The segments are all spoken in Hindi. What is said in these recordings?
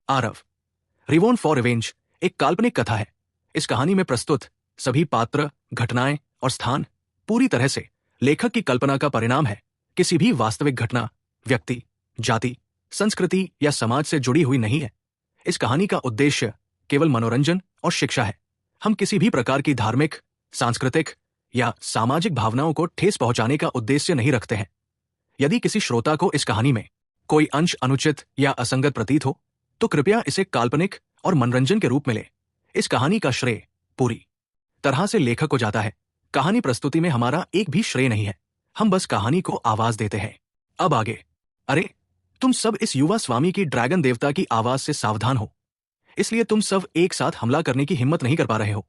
आरव। रिवॉन फॉर रिवेंज एक काल्पनिक कथा है। इस कहानी में प्रस्तुत सभी पात्र, घटनाएं और स्थान पूरी तरह से लेखक की कल्पना का परिणाम है, किसी भी वास्तविक घटना, व्यक्ति, जाति, संस्कृति या समाज से जुड़ी हुई नहीं है। इस कहानी का उद्देश्य केवल मनोरंजन और शिक्षा है। हम किसी भी प्रकार की धार्मिक, सांस्कृतिक या सामाजिक भावनाओं को ठेस पहुंचाने का उद्देश्य नहीं रखते हैं। यदि किसी श्रोता को इस कहानी में कोई अंश अनुचित या असंगत प्रतीत हो तो कृपया इसे काल्पनिक और मनोरंजन के रूप में ले। इस कहानी का श्रेय पूरी तरह से लेखक को जाता है। कहानी प्रस्तुति में हमारा एक भी श्रेय नहीं है, हम बस कहानी को आवाज देते हैं। अब आगे। अरे, तुम सब इस युवा स्वामी की ड्रैगन देवता की आवाज से सावधान हो, इसलिए तुम सब एक साथ हमला करने की हिम्मत नहीं कर पा रहे हो,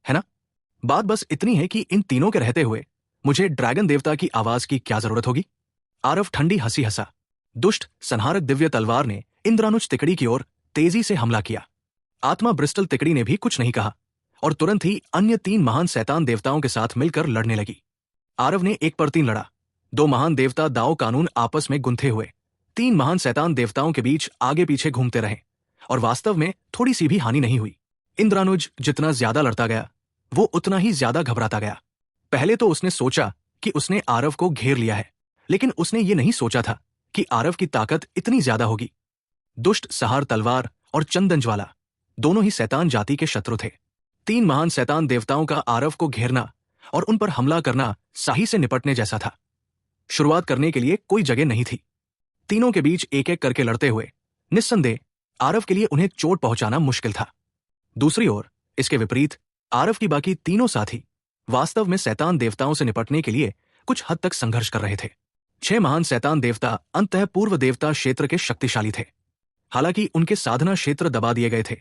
है ना? बात बस इतनी है कि इन तीनों के रहते हुए मुझे ड्रैगन देवता की आवाज की क्या जरूरत होगी? आरव ठंडी हंसी हंसा। दुष्ट संहारक दिव्य तलवार ने इंद्रानुज तिकड़ी की ओर तेजी से हमला किया। आत्मा ब्रिस्टल तिकड़ी ने भी कुछ नहीं कहा और तुरंत ही अन्य 3 महान शैतान देवताओं के साथ मिलकर लड़ने लगी। आरव ने 1 पर 3 लड़ा। 2 महान देवता दाव कानून आपस में गुंथे हुए 3 महान शैतान देवताओं के बीच आगे पीछे घूमते रहे और वास्तव में थोड़ी सी भी हानि नहीं हुई। इंद्रानुज जितना ज्यादा लड़ता गया वो उतना ही ज्यादा घबराता गया। पहले तो उसने सोचा कि उसने आरव को घेर लिया है, लेकिन उसने ये नहीं सोचा था कि आरव की ताकत इतनी ज्यादा होगी। दुष्ट सहार तलवार और चंदन ज्वाला दोनों ही शैतान जाति के शत्रु थे। 3 महान शैतान देवताओं का आरव को घेरना और उन पर हमला करना साही से निपटने जैसा था। शुरुआत करने के लिए कोई जगह नहीं थी। तीनों के बीच एक एक करके लड़ते हुए निस्संदेह आरव के लिए उन्हें चोट पहुंचाना मुश्किल था। दूसरी ओर इसके विपरीत आरव की बाकी तीनों साथी वास्तव में शैतान देवताओं से निपटने के लिए कुछ हद तक संघर्ष कर रहे थे। 6 महान शैतान देवता अंततः पूर्व देवता क्षेत्र के शक्तिशाली थे। हालांकि उनके साधना क्षेत्र दबा दिए गए थे,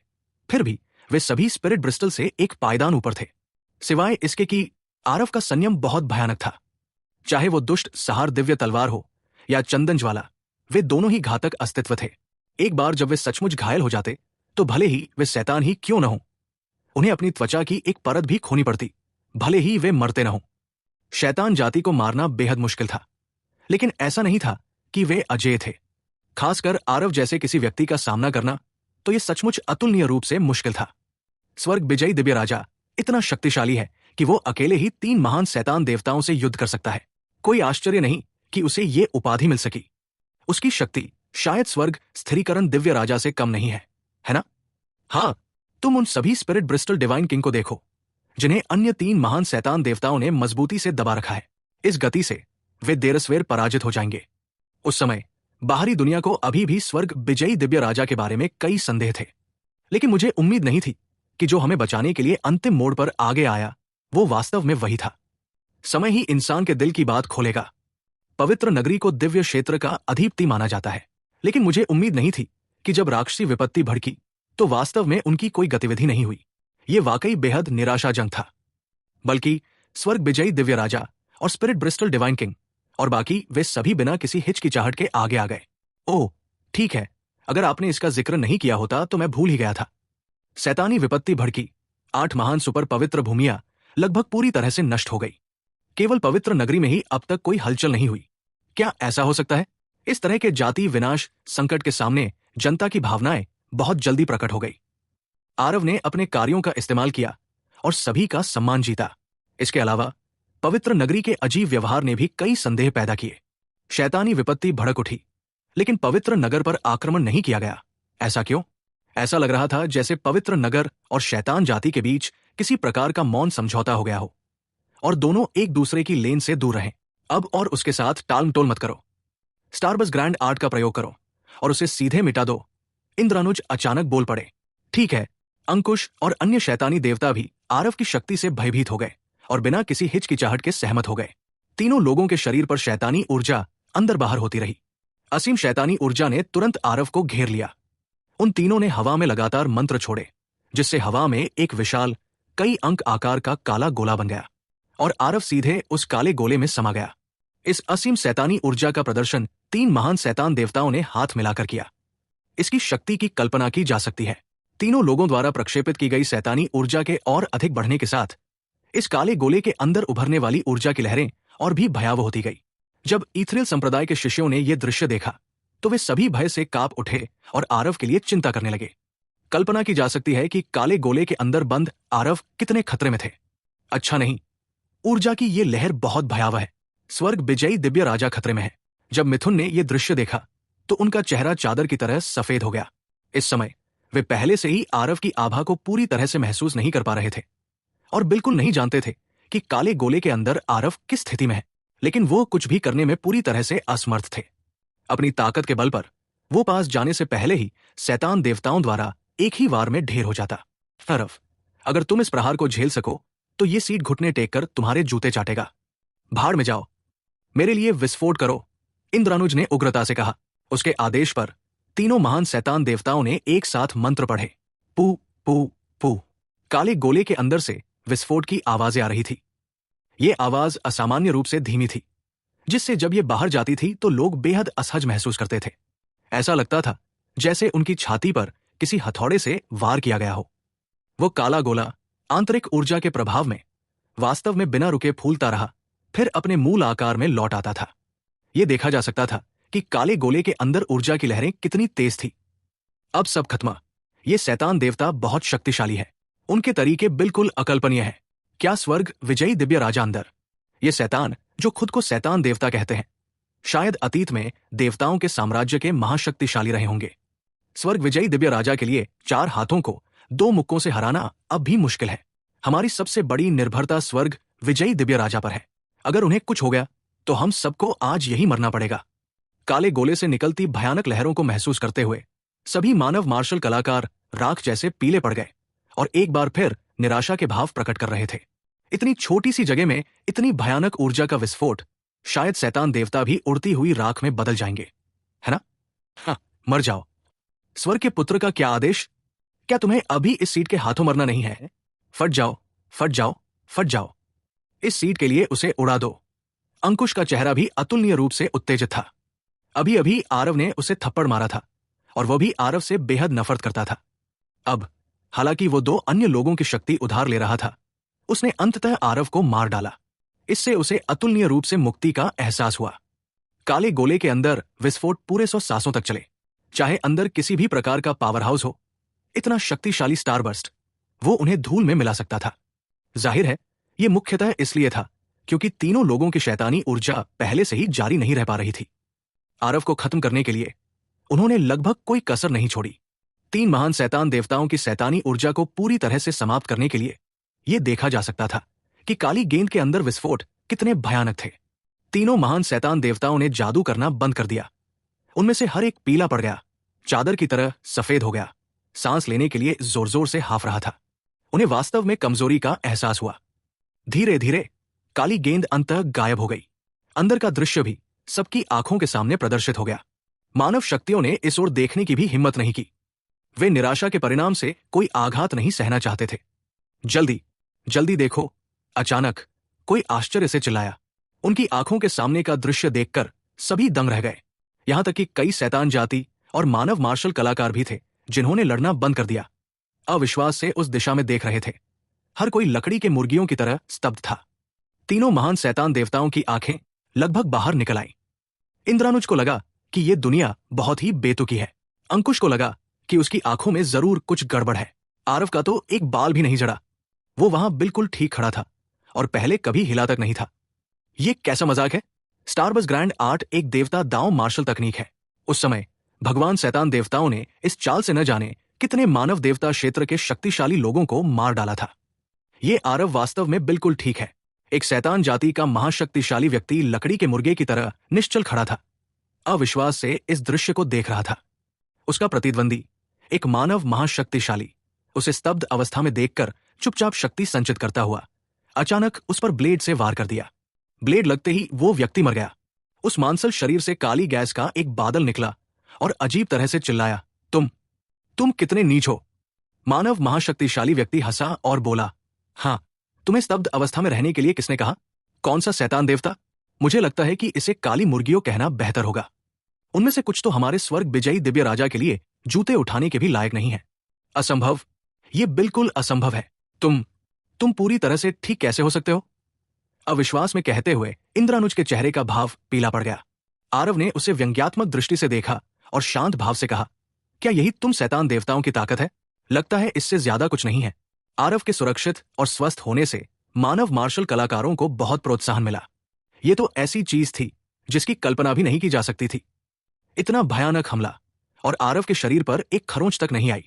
फिर भी वे सभी स्पिरिट ब्रिस्टल से एक पायदान ऊपर थे। सिवाय इसके कि आरव का संयम बहुत भयानक था। चाहे वो दुष्ट सहार दिव्य तलवार हो या चंदन ज्वाला, वे दोनों ही घातक अस्तित्व थे। एक बार जब वे सचमुच घायल हो जाते तो भले ही वे शैतान ही क्यों न हो, उन्हें अपनी त्वचा की एक परत भी खोनी पड़ती, भले ही वे मरते न हो। शैतान जाति को मारना बेहद मुश्किल था, लेकिन ऐसा नहीं था कि वे अजेय थे। खासकर आरव जैसे किसी व्यक्ति का सामना करना तो यह सचमुच अतुलनीय रूप से मुश्किल था। स्वर्ग विजयी दिव्य राजा इतना शक्तिशाली है कि वो अकेले ही 3 महान शैतान देवताओं से युद्ध कर सकता है। कोई आश्चर्य नहीं कि उसे ये उपाधि मिल सकी। उसकी शक्ति शायद स्वर्ग स्थिरीकरण दिव्य राजा से कम नहीं है, है ना? हाँ, तुम उन सभी स्पिरिट ब्रिस्टल डिवाइन किंग को देखो जिन्हें अन्य 3 महान शैतान देवताओं ने मजबूती से दबा रखा है। इस गति से वे देरसवेर पराजित हो जाएंगे। उस समय बाहरी दुनिया को अभी भी स्वर्ग विजयी दिव्य राजा के बारे में कई संदेह थे, लेकिन मुझे उम्मीद नहीं थी कि जो हमें बचाने के लिए अंतिम मोड़ पर आगे आया वो वास्तव में वही था। समय ही इंसान के दिल की बात खोलेगा। पवित्र नगरी को दिव्य क्षेत्र का अधिपति माना जाता है, लेकिन मुझे उम्मीद नहीं थी कि जब राक्षसी विपत्ति भड़की तो वास्तव में उनकी कोई गतिविधि नहीं हुई। ये वाकई बेहद निराशाजनक था। बल्कि स्वर्ग विजयी दिव्य राजा और स्पिरिट ब्रिस्टल डिवाइन किंग और बाकी वे सभी बिना किसी हिचकिचाहट के आगे आ गए। ओह ठीक है, अगर आपने इसका जिक्र नहीं किया होता तो मैं भूल ही गया था। शैतानी विपत्ति भड़की। 8 महान सुपर पवित्र भूमियां लगभग पूरी तरह से नष्ट हो गई। केवल पवित्र नगरी में ही अब तक कोई हलचल नहीं हुई। क्या ऐसा हो सकता है? इस तरह के जाति विनाश संकट के सामने जनता की भावनाएं बहुत जल्दी प्रकट हो गई। आरव ने अपने कार्यों का इस्तेमाल किया और सभी का सम्मान जीता। इसके अलावा पवित्र नगरी के अजीब व्यवहार ने भी कई संदेह पैदा किए। शैतानी विपत्ति भड़क उठी, लेकिन पवित्र नगर पर आक्रमण नहीं किया गया। ऐसा क्यों? ऐसा लग रहा था जैसे पवित्र नगर और शैतान जाति के बीच किसी प्रकार का मौन समझौता हो गया हो और दोनों एक दूसरे की लेन से दूर रहें। अब और उसके साथ टालमटोल मत करो। स्टारबस ग्रैंड आर्ट का प्रयोग करो और उसे सीधे मिटा दो। इंद्रानुज अचानक बोल पड़े। ठीक है। अंकुश और अन्य शैतानी देवता भी आरव की शक्ति से भयभीत हो गए और बिना किसी हिचकिचाहट के सहमत हो गए। तीनों लोगों के शरीर पर शैतानी ऊर्जा अंदर बाहर होती रही। असीम शैतानी ऊर्जा ने तुरंत आरव को घेर लिया। उन तीनों ने हवा में लगातार मंत्र छोड़े, जिससे हवा में एक विशाल कई अंक आकार का काला गोला बन गया और आरव सीधे उस काले गोले में समा गया। इस असीम शैतानी ऊर्जा का प्रदर्शन 3 महान शैतान देवताओं ने हाथ मिलाकर किया। इसकी शक्ति की कल्पना की जा सकती है। तीनों लोगों द्वारा प्रक्षेपित की गई शैतानी ऊर्जा के और अधिक बढ़ने के साथ इस काले गोले के अंदर उभरने वाली ऊर्जा की लहरें और भी भयावह होती गई। जब इथरिल संप्रदाय के शिष्यों ने यह दृश्य देखा तो वे सभी भय से कांप उठे और आरव के लिए चिंता करने लगे। कल्पना की जा सकती है कि काले गोले के अंदर बंद आरव कितने खतरे में थे। अच्छा नहीं, ऊर्जा की ये लहर बहुत भयावह है। स्वर्ग विजयी दिव्य राजा खतरे में है। जब मिथुन ने यह दृश्य देखा तो उनका चेहरा चादर की तरह सफेद हो गया। इस समय वे पहले से ही आरव की आभा को पूरी तरह से महसूस नहीं कर पा रहे थे और बिल्कुल नहीं जानते थे कि काले गोले के अंदर आरव किस स्थिति में है। लेकिन वो कुछ भी करने में पूरी तरह से असमर्थ थे। अपनी ताकत के बल पर वो पास जाने से पहले ही शैतान देवताओं द्वारा एक ही वार में ढेर हो जाता। आरव, अगर तुम इस प्रहार को झेल सको तो ये सीट घुटने टेक कर तुम्हारे जूते चाटेगा। भाड़ में जाओ, मेरे लिए विस्फोट करो, इंद्रानुज ने उग्रता से कहा। उसके आदेश पर तीनों महान शैतान देवताओं ने एक साथ मंत्र पढ़े। पू पू पू। काले गोले के अंदर से विस्फोट की आवाजें आ रही थी। ये आवाज असामान्य रूप से धीमी थी, जिससे जब ये बाहर जाती थी तो लोग बेहद असहज महसूस करते थे। ऐसा लगता था जैसे उनकी छाती पर किसी हथौड़े से वार किया गया हो। वो काला गोला आंतरिक ऊर्जा के प्रभाव में वास्तव में बिना रुके फूलता रहा, फिर अपने मूल आकार में लौट आता था। यह देखा जा सकता था कि काले गोले के अंदर ऊर्जा की लहरें कितनी तेज थी। अब सब खत्मा। ये शैतान देवता बहुत शक्तिशाली है। उनके तरीके बिल्कुल अकल्पनीय हैं। क्या स्वर्ग विजयी दिव्य राजा अंदर, ये शैतान जो खुद को शैतान देवता कहते हैं, शायद अतीत में देवताओं के साम्राज्य के महाशक्तिशाली रहे होंगे। स्वर्ग विजयी दिव्य राजा के लिए 4 हाथों को 2 मुक्कों से हराना अब भी मुश्किल है। हमारी सबसे बड़ी निर्भरता स्वर्ग विजयी दिव्य राजा पर है। अगर उन्हें कुछ हो गया तो हम सबको आज यही मरना पड़ेगा। काले गोले से निकलती भयानक लहरों को महसूस करते हुए सभी मानव मार्शल कलाकार राख जैसे पीले पड़ गए और एक बार फिर निराशा के भाव प्रकट कर रहे थे। इतनी छोटी सी जगह में इतनी भयानक ऊर्जा का विस्फोट, शायद शैतान देवता भी उड़ती हुई राख में बदल जाएंगे, है ना? हाँ, मर जाओ। स्वर्ग के पुत्र का क्या आदेश? क्या तुम्हें अभी इस सीट के हाथों मरना नहीं है? फट जाओ, फट जाओ, फट जाओ। इस सीट के लिए उसे उड़ा दो। अंकुश का चेहरा भी अतुलनीय रूप से उत्तेजित था। अभी अभी आरव ने उसे थप्पड़ मारा था और वह भी आरव से बेहद नफरत करता था। अब हालांकि वो 2 अन्य लोगों की शक्ति उधार ले रहा था, उसने अंततः आरव को मार डाला। इससे उसे अतुलनीय रूप से मुक्ति का एहसास हुआ। काले गोले के अंदर विस्फोट पूरे 100 सांसों तक चले, चाहे अंदर किसी भी प्रकार का पावर हाउस हो। इतना शक्तिशाली स्टारबर्स्ट, वो उन्हें धूल में मिला सकता था। जाहिर है यह मुख्यतः इसलिए था क्योंकि तीनों लोगों की शैतानी ऊर्जा पहले से ही जारी नहीं रह पा रही थी। आरव को खत्म करने के लिए उन्होंने लगभग कोई कसर नहीं छोड़ी। 3 महान शैतान देवताओं की शैतानी ऊर्जा को पूरी तरह से समाप्त करने के लिए यह देखा जा सकता था कि काली गेंद के अंदर विस्फोट कितने भयानक थे। तीनों महान शैतान देवताओं ने जादू करना बंद कर दिया। उनमें से हर एक पीला पड़ गया, चादर की तरह सफेद हो गया, सांस लेने के लिए जोर जोर से हाफ रहा था। उन्हें वास्तव में कमजोरी का एहसास हुआ। धीरे धीरे काली गेंद अंततः गायब हो गई। अंदर का दृश्य भी सबकी आंखों के सामने प्रदर्शित हो गया। मानव शक्तियों ने इस ओर देखने की भी हिम्मत नहीं की। वे निराशा के परिणाम से कोई आघात नहीं सहना चाहते थे। जल्दी जल्दी देखो, अचानक कोई आश्चर्य से चिल्लाया। उनकी आंखों के सामने का दृश्य देखकर सभी दंग रह गए। यहां तक कि कई शैतान जाति और मानव मार्शल कलाकार भी थे जिन्होंने लड़ना बंद कर दिया। अविश्वास से उस दिशा में देख रहे थे। हर कोई लकड़ी के मुर्गियों की तरह स्तब्ध था। तीनों महान शैतान देवताओं की आंखें लगभग बाहर निकल आईं। इंद्रानुज को लगा कि यह दुनिया बहुत ही बेतुकी है। अंकुश को लगा कि उसकी आंखों में जरूर कुछ गड़बड़ है। आरव का तो एक बाल भी नहीं जड़ा। वो वहां बिल्कुल ठीक खड़ा था और पहले कभी हिला तक नहीं था। ये कैसा मजाक है? स्टारबस ग्रैंड आर्ट एक देवता दांव मार्शल तकनीक है। उस समय भगवान शैतान देवताओं ने इस चाल से न जाने कितने मानव देवता क्षेत्र के शक्तिशाली लोगों को मार डाला था। ये आरव वास्तव में बिल्कुल ठीक है। एक शैतान जाति का महाशक्तिशाली व्यक्ति लकड़ी के मुर्गे की तरह निश्चल खड़ा था, अविश्वास से इस दृश्य को देख रहा था। उसका प्रतिद्वंदी, एक मानव महाशक्तिशाली, उसे स्तब्ध अवस्था में देखकर चुपचाप शक्ति संचित करता हुआ अचानक उस पर ब्लेड से वार कर दिया। ब्लेड लगते ही वो व्यक्ति मर गया। उस मांसल शरीर से काली गैस का एक बादल निकला और अजीब तरह से चिल्लाया, तुम कितने नीच हो। मानव महाशक्तिशाली व्यक्ति हंसा और बोला, हाँ, तुम्हें स्तब्ध अवस्था में रहने के लिए किसने कहा? कौन सा शैतान देवता? मुझे लगता है कि इसे काली मुर्गियों कहना बेहतर होगा। उनमें से कुछ तो हमारे स्वर्ग विजयी दिव्य राजा के लिए जूते उठाने के भी लायक नहीं है। असंभव, यह बिल्कुल असंभव है। तुम पूरी तरह से ठीक कैसे हो सकते हो? अविश्वास में कहते हुए इंद्रानुज के चेहरे का भाव पीला पड़ गया। आरव ने उसे व्यंग्यात्मक दृष्टि से देखा और शांत भाव से कहा, क्या यही तुम शैतान देवताओं की ताकत है? लगता है इससे ज्यादा कुछ नहीं है। आरव के सुरक्षित और स्वस्थ होने से मानव मार्शल कलाकारों को बहुत प्रोत्साहन मिला। ये तो ऐसी चीज थी जिसकी कल्पना भी नहीं की जा सकती थी। इतना भयानक हमला, और आरव के शरीर पर एक खरोंच तक नहीं आई।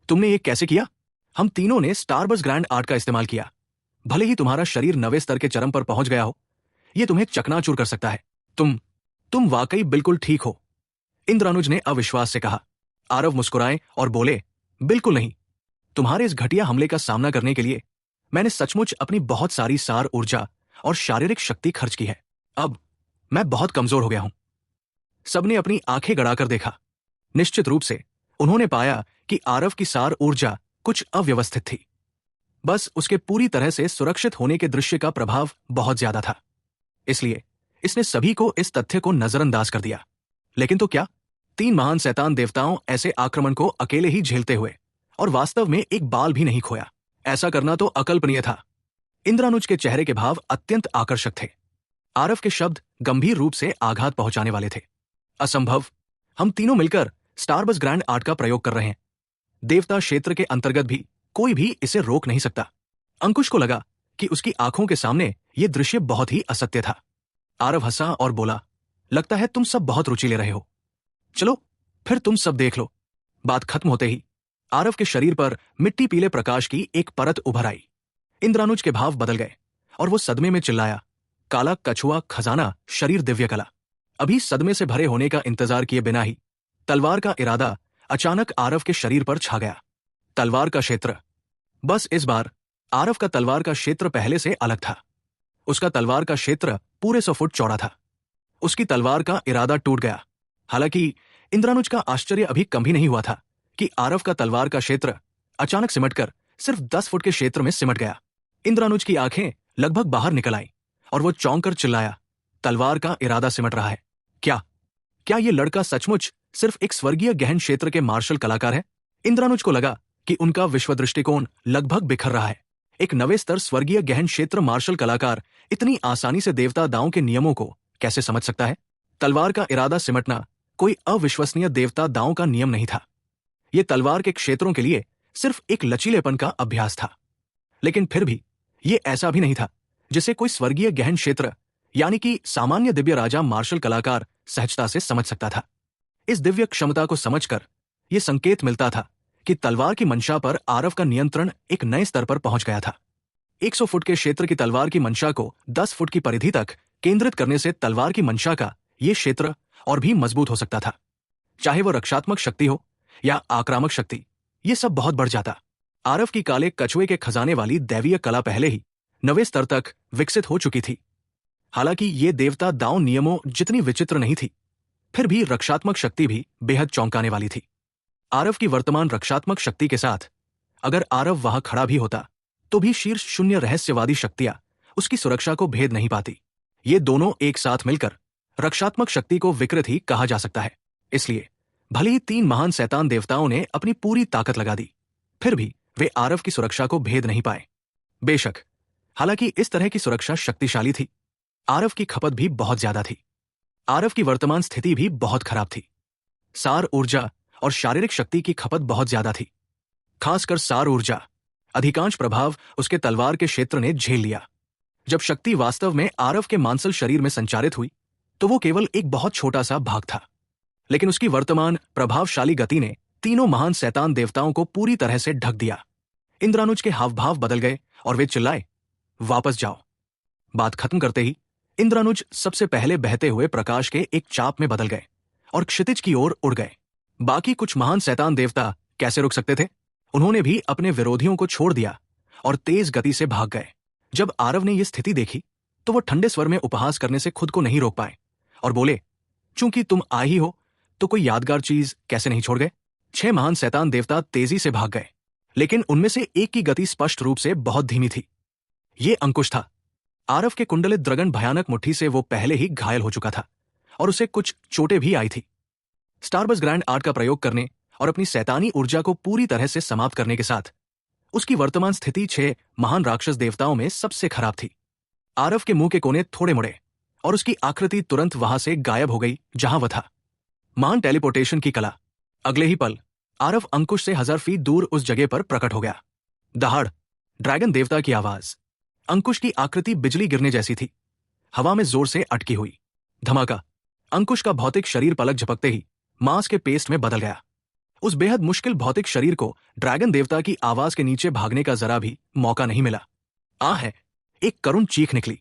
तुमने ये कैसे किया? हम तीनों ने स्टारबर्स ग्रैंड आर्ट का इस्तेमाल किया। भले ही तुम्हारा शरीर 9वें स्तर के चरम पर पहुंच गया हो, यह तुम्हें चकनाचूर कर सकता है। तुम वाकई बिल्कुल ठीक हो, इंद्रानुज ने अविश्वास से कहा। आरव मुस्कुराए और बोले, बिल्कुल नहीं। तुम्हारे इस घटिया हमले का सामना करने के लिए मैंने सचमुच अपनी बहुत सारी सार ऊर्जा और शारीरिक शक्ति खर्च की है। अब मैं बहुत कमजोर हो गया हूं। सबने अपनी आंखें गड़ाकर देखा। निश्चित रूप से उन्होंने पाया कि आरव की सार ऊर्जा कुछ अव्यवस्थित थी। बस उसके पूरी तरह से सुरक्षित होने के दृश्य का प्रभाव बहुत ज्यादा था, इसलिए इसने सभी को इस तथ्य को नजरअंदाज कर दिया। लेकिन तो क्या, 3 महान शैतान देवताओं ऐसे आक्रमण को अकेले ही झेलते हुए और वास्तव में एक बाल भी नहीं खोया। ऐसा करना तो अकल्पनीय था। इंद्रानुज के चेहरे के भाव अत्यंत आकर्षक थे। आरव के शब्द गंभीर रूप से आघात पहुंचाने वाले थे। असंभव। हम तीनों मिलकर स्टारबर्स ग्रैंड आर्ट का प्रयोग कर रहे हैं। देवता क्षेत्र के अंतर्गत भी कोई भी इसे रोक नहीं सकता। अंकुश को लगा कि उसकी आंखों के सामने यह दृश्य बहुत ही असत्य था। आरव हंसा और बोला, लगता है तुम सब बहुत रुचि ले रहे हो। चलो फिर तुम सब देख लो। बात खत्म होते ही आरव के शरीर पर मिट्टी पीले प्रकाश की एक परत उभर आई। इंद्रानुज के भाव बदल गए और वो सदमे में चिल्लाया, काला कछुआ खजाना शरीर दिव्य कला। अभी सदमे से भरे होने का इंतजार किए बिना ही तलवार का इरादा अचानक आरव के शरीर पर छा गया। तलवार का क्षेत्र। बस इस बार आरव का तलवार का क्षेत्र पहले से अलग था। उसका तलवार का क्षेत्र पूरे 100 फुट चौड़ा था। उसकी तलवार का इरादा टूट गया। हालांकि इंद्रानुज का आश्चर्य अभी कम भी नहीं हुआ था कि आरव का तलवार का क्षेत्र अचानक सिमटकर सिर्फ 10 फुट के क्षेत्र में सिमट गया। इंद्रानुज की आंखें लगभग बाहर निकल आईं और वो चौंक कर चिल्लाया, तलवार का इरादा सिमट रहा है। क्या ये लड़का सचमुच सिर्फ एक स्वर्गीय गहन क्षेत्र के मार्शल कलाकार है? इंद्रानुज को लगा कि उनका विश्व दृष्टिकोण लगभग बिखर रहा है। एक 9वें स्तर स्वर्गीय गहन क्षेत्र मार्शल कलाकार इतनी आसानी से देवता दांव के नियमों को कैसे समझ सकता है? तलवार का इरादा सिमटना कोई अविश्वसनीय देवता दांव का नियम नहीं था। यह तलवार के क्षेत्रों के लिए सिर्फ एक लचीलेपन का अभ्यास था। लेकिन फिर भी यह ऐसा भी नहीं था जिसे कोई स्वर्गीय गहन क्षेत्र यानी कि सामान्य दिव्य राजा मार्शल कलाकार सहजता से समझ सकता था। इस दिव्य क्षमता को समझकर यह संकेत मिलता था कि तलवार की मंशा पर आरव का नियंत्रण एक नए स्तर पर पहुंच गया था। 100 फुट के क्षेत्र की तलवार की मंशा को 10 फुट की परिधि तक केंद्रित करने से तलवार की मंशा का यह क्षेत्र और भी मजबूत हो सकता था। चाहे वो रक्षात्मक शक्ति हो या आक्रामक शक्ति, ये सब बहुत बढ़ जाता। आरव की काले कछुए के खजाने वाली दैवीय कला पहले ही 9वें स्तर तक विकसित हो चुकी थी। हालांकि ये देवता दांव नियमों जितनी विचित्र नहीं थी, फिर भी रक्षात्मक शक्ति भी बेहद चौंकाने वाली थी। आरव की वर्तमान रक्षात्मक शक्ति के साथ अगर आरव वहां खड़ा भी होता तो भी शीर्ष शून्य रहस्यवादी शक्तियां उसकी सुरक्षा को भेद नहीं पाती। ये दोनों एक साथ मिलकर रक्षात्मक शक्ति को विकृत ही कहा जा सकता है। इसलिए भले ही 3 महान शैतान देवताओं ने अपनी पूरी ताकत लगा दी, फिर भी वे आरव की सुरक्षा को भेद नहीं पाए। बेशक, हालांकि इस तरह की सुरक्षा शक्तिशाली थी, आरव की खपत भी बहुत ज्यादा थी। आरव की वर्तमान स्थिति भी बहुत खराब थी। सार ऊर्जा और शारीरिक शक्ति की खपत बहुत ज्यादा थी, खासकर सार ऊर्जा। अधिकांश प्रभाव उसके तलवार के क्षेत्र ने झेल लिया। जब शक्ति वास्तव में आरव के मांसल शरीर में संचारित हुई तो वो केवल एक बहुत छोटा सा भाग था, लेकिन उसकी वर्तमान प्रभावशाली गति ने तीनों महान शैतान देवताओं को पूरी तरह से ढक दिया। इंद्रानुज के हाव भाव बदल गए और वे चिल्लाए, वापस जाओ। बात खत्म करते ही इंद्रानुज सबसे पहले बहते हुए प्रकाश के एक चाप में बदल गए और क्षितिज की ओर उड़ गए। बाकी कुछ महान शैतान देवता कैसे रुक सकते थे? उन्होंने भी अपने विरोधियों को छोड़ दिया और तेज गति से भाग गए। जब आरव ने यह स्थिति देखी तो वो ठंडे स्वर में उपहास करने से खुद को नहीं रोक पाए और बोले, चूंकि तुम आए ही हो तो कोई यादगार चीज कैसे नहीं छोड़ गए? 6 महान शैतान देवता तेजी से भाग गए, लेकिन उनमें से एक की गति स्पष्ट रूप से बहुत धीमी थी। ये अंकुश था। आरव के कुंडलित द्रगन भयानक मुट्ठी से वो पहले ही घायल हो चुका था और उसे कुछ चोटें भी आई थी। स्टारबर्स ग्रैंड आर्ट का प्रयोग करने और अपनी शैतानी ऊर्जा को पूरी तरह से समाप्त करने के साथ उसकी वर्तमान स्थिति 6 महान राक्षस देवताओं में सबसे खराब थी। आरव के मुंह के कोने थोड़े मुड़े और उसकी आकृति तुरंत वहां से गायब हो गई जहां वह था। महान टेलीपोर्टेशन की कला। अगले ही पल आरव अंकुश से 1000 फीट दूर उस जगह पर प्रकट हो गया। दहाड़, ड्रैगन देवता की आवाज। अंकुश की आकृति बिजली गिरने जैसी थी, हवा में जोर से अटकी हुई। धमाका, अंकुश का भौतिक शरीर पलक झपकते ही मांस के पेस्ट में बदल गया। उस बेहद मुश्किल भौतिक शरीर को ड्रैगन देवता की आवाज के नीचे भागने का जरा भी मौका नहीं मिला। है एक करुण चीख निकली।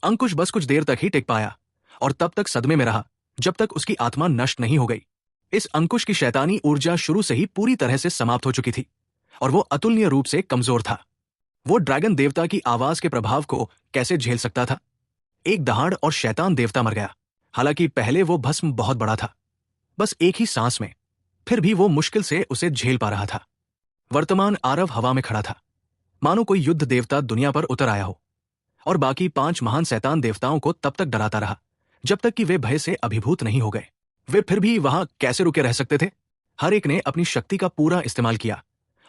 अंकुश बस कुछ देर तक ही टिक पाया और तब तक सदमे में रहा जब तक उसकी आत्मा नष्ट नहीं हो गई। इस अंकुश की शैतानी ऊर्जा शुरू से ही पूरी तरह से समाप्त हो चुकी थी और वो अतुलनीय रूप से कमजोर था। वो ड्रैगन देवता की आवाज के प्रभाव को कैसे झेल सकता था? एक दहाड़ और शैतान देवता मर गया। हालांकि पहले वो भस्म बहुत बड़ा था, बस एक ही सांस में, फिर भी वो मुश्किल से उसे झेल पा रहा था। वर्तमान आरव हवा में खड़ा था, मानो कोई युद्ध देवता दुनिया पर उतर आया हो, और बाकी 5 महान शैतान देवताओं को तब तक डराता रहा जब तक कि वे भय से अभिभूत नहीं हो गए। वे फिर भी वहां कैसे रुके रह सकते थे? हर एक ने अपनी शक्ति का पूरा इस्तेमाल किया